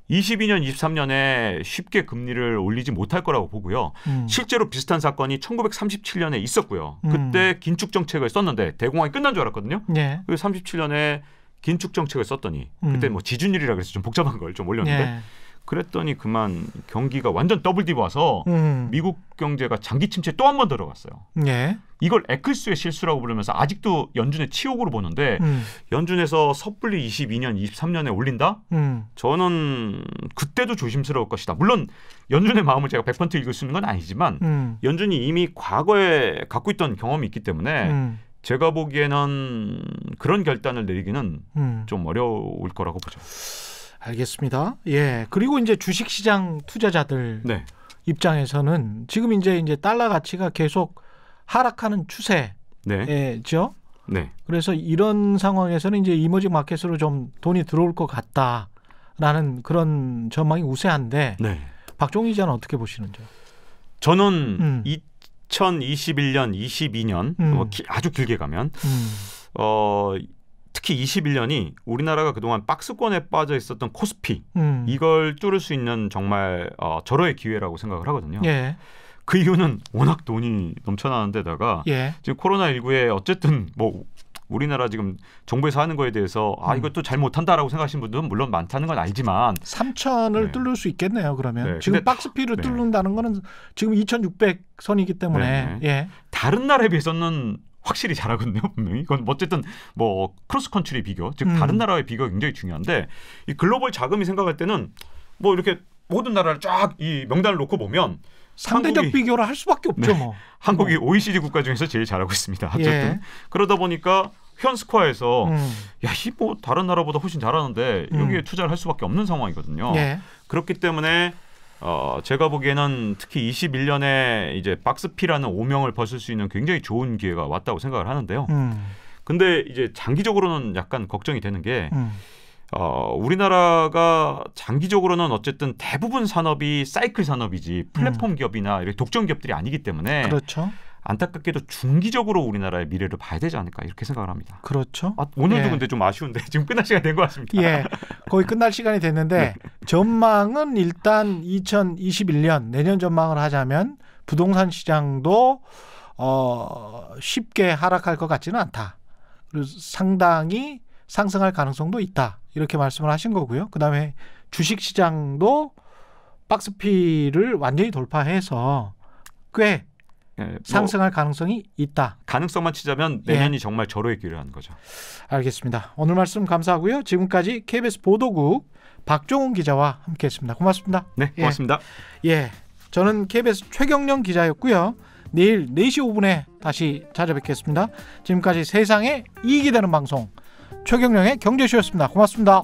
22년, 23년에 쉽게 금리를 올리지 못할 거라고 보고요. 실제로 비슷한 사건이 1937년에 있었고요. 그때 긴축 정책을 썼는데 대공황이 끝난 줄 알았거든요. 그 37년에 긴축 정책을 썼더니 그때 뭐 지준율이라 그래서 좀 복잡한 걸 좀 올렸는데 그랬더니 그만 경기가 완전 더블 디브 와서 미국 경제가 장기 침체에 또 한 번 들어갔어요. 이걸 에클스의 실수라고 부르면서 아직도 연준의 치욕으로 보는데 연준에서 섣불리 22년, 23년에 올린다? 저는 그때도 조심스러울 것이다. 물론 연준의 마음을 제가 100% 읽을 수 있는 건 아니지만 연준이 이미 과거에 갖고 있던 경험이 있기 때문에 제가 보기에는 그런 결단을 내리기는 좀 어려울 거라고 보죠. 알겠습니다. 그리고 이제 주식시장 투자자들 입장에서는 지금 이제 달러 가치가 계속 하락하는 추세죠. 그래서 이런 상황에서는 이제 이머징 마켓으로 좀 돈이 들어올 것 같다라는 그런 전망이 우세한데 박종희 기자는 어떻게 보시는지요? 저는 2021년, 22년 아주 길게 가면 특히 21년이 우리나라가 그동안 박스권에 빠져 있었던 코스피 이걸 뚫을 수 있는 정말 절호의 기회라고 생각을 하거든요. 그 이유는 워낙 돈이 넘쳐나는 데다가 지금 코로나19에 어쨌든 뭐 우리나라 지금 정부에서 하는 거에 대해서 이것도 잘 못한다라고 생각하시는 분들은 물론 많다는 건 알지만 3,000을 뚫을 수 있겠네요. 그러면 지금 박스피를 뚫는다는 거는 지금 2,600선이기 때문에 다른 나라에 비해서는 확실히 잘하거든요. 분명히. 이건 어쨌든 뭐 크로스컨트리 비교, 즉 다른 나라의 비교가 굉장히 중요한데 이 글로벌 자금이 생각할 때는 뭐 이렇게 모든 나라를 쫙 이 명단을 놓고 보면 상대적 비교를 할 수밖에 없죠. 뭐. 한국이 OECD 국가 중에서 제일 잘하고 있습니다. 어쨌든 그러다 보니까 현스코어에서 뭐 다른 나라보다 훨씬 잘하는데 여기에 투자를 할 수밖에 없는 상황이거든요. 그렇기 때문에 제가 보기에는 특히 21년에 이제 박스피라는 오명을 벗을 수 있는 굉장히 좋은 기회가 왔다고 생각을 하는데요. 근데 이제 장기적으로는 약간 걱정이 되는 게 우리나라가 장기적으로는 어쨌든 대부분 산업이 사이클 산업이지 플랫폼 기업이나 이렇게 독점 기업들이 아니기 때문에 안타깝게도 중기적으로 우리나라의 미래를 봐야 되지 않을까 이렇게 생각을 합니다. 그렇죠. 오늘도 근데 좀 아쉬운데 지금 끝날 시간이 된 것 같습니다. 거의 끝날 시간이 됐는데 전망은 일단 2021년 내년 전망을 하자면 부동산 시장도 쉽게 하락할 것 같지는 않다. 그리고 상당히 상승할 가능성도 있다. 이렇게 말씀을 하신 거고요. 그다음에 주식시장도 박스피를 완전히 돌파해서 꽤 상승할 가능성이 있다. 가능성만 치자면 내년이 정말 절호의 기회라는 거죠. 알겠습니다. 오늘 말씀 감사하고요. 지금까지 KBS 보도국 박종훈 기자와 함께했습니다. 고맙습니다. 네, 고맙습니다. 저는 KBS 최경영 기자였고요. 내일 4시 5분에 다시 찾아뵙겠습니다. 지금까지 세상에 이익이 되는 방송 최경영의 경제쇼였습니다. 고맙습니다.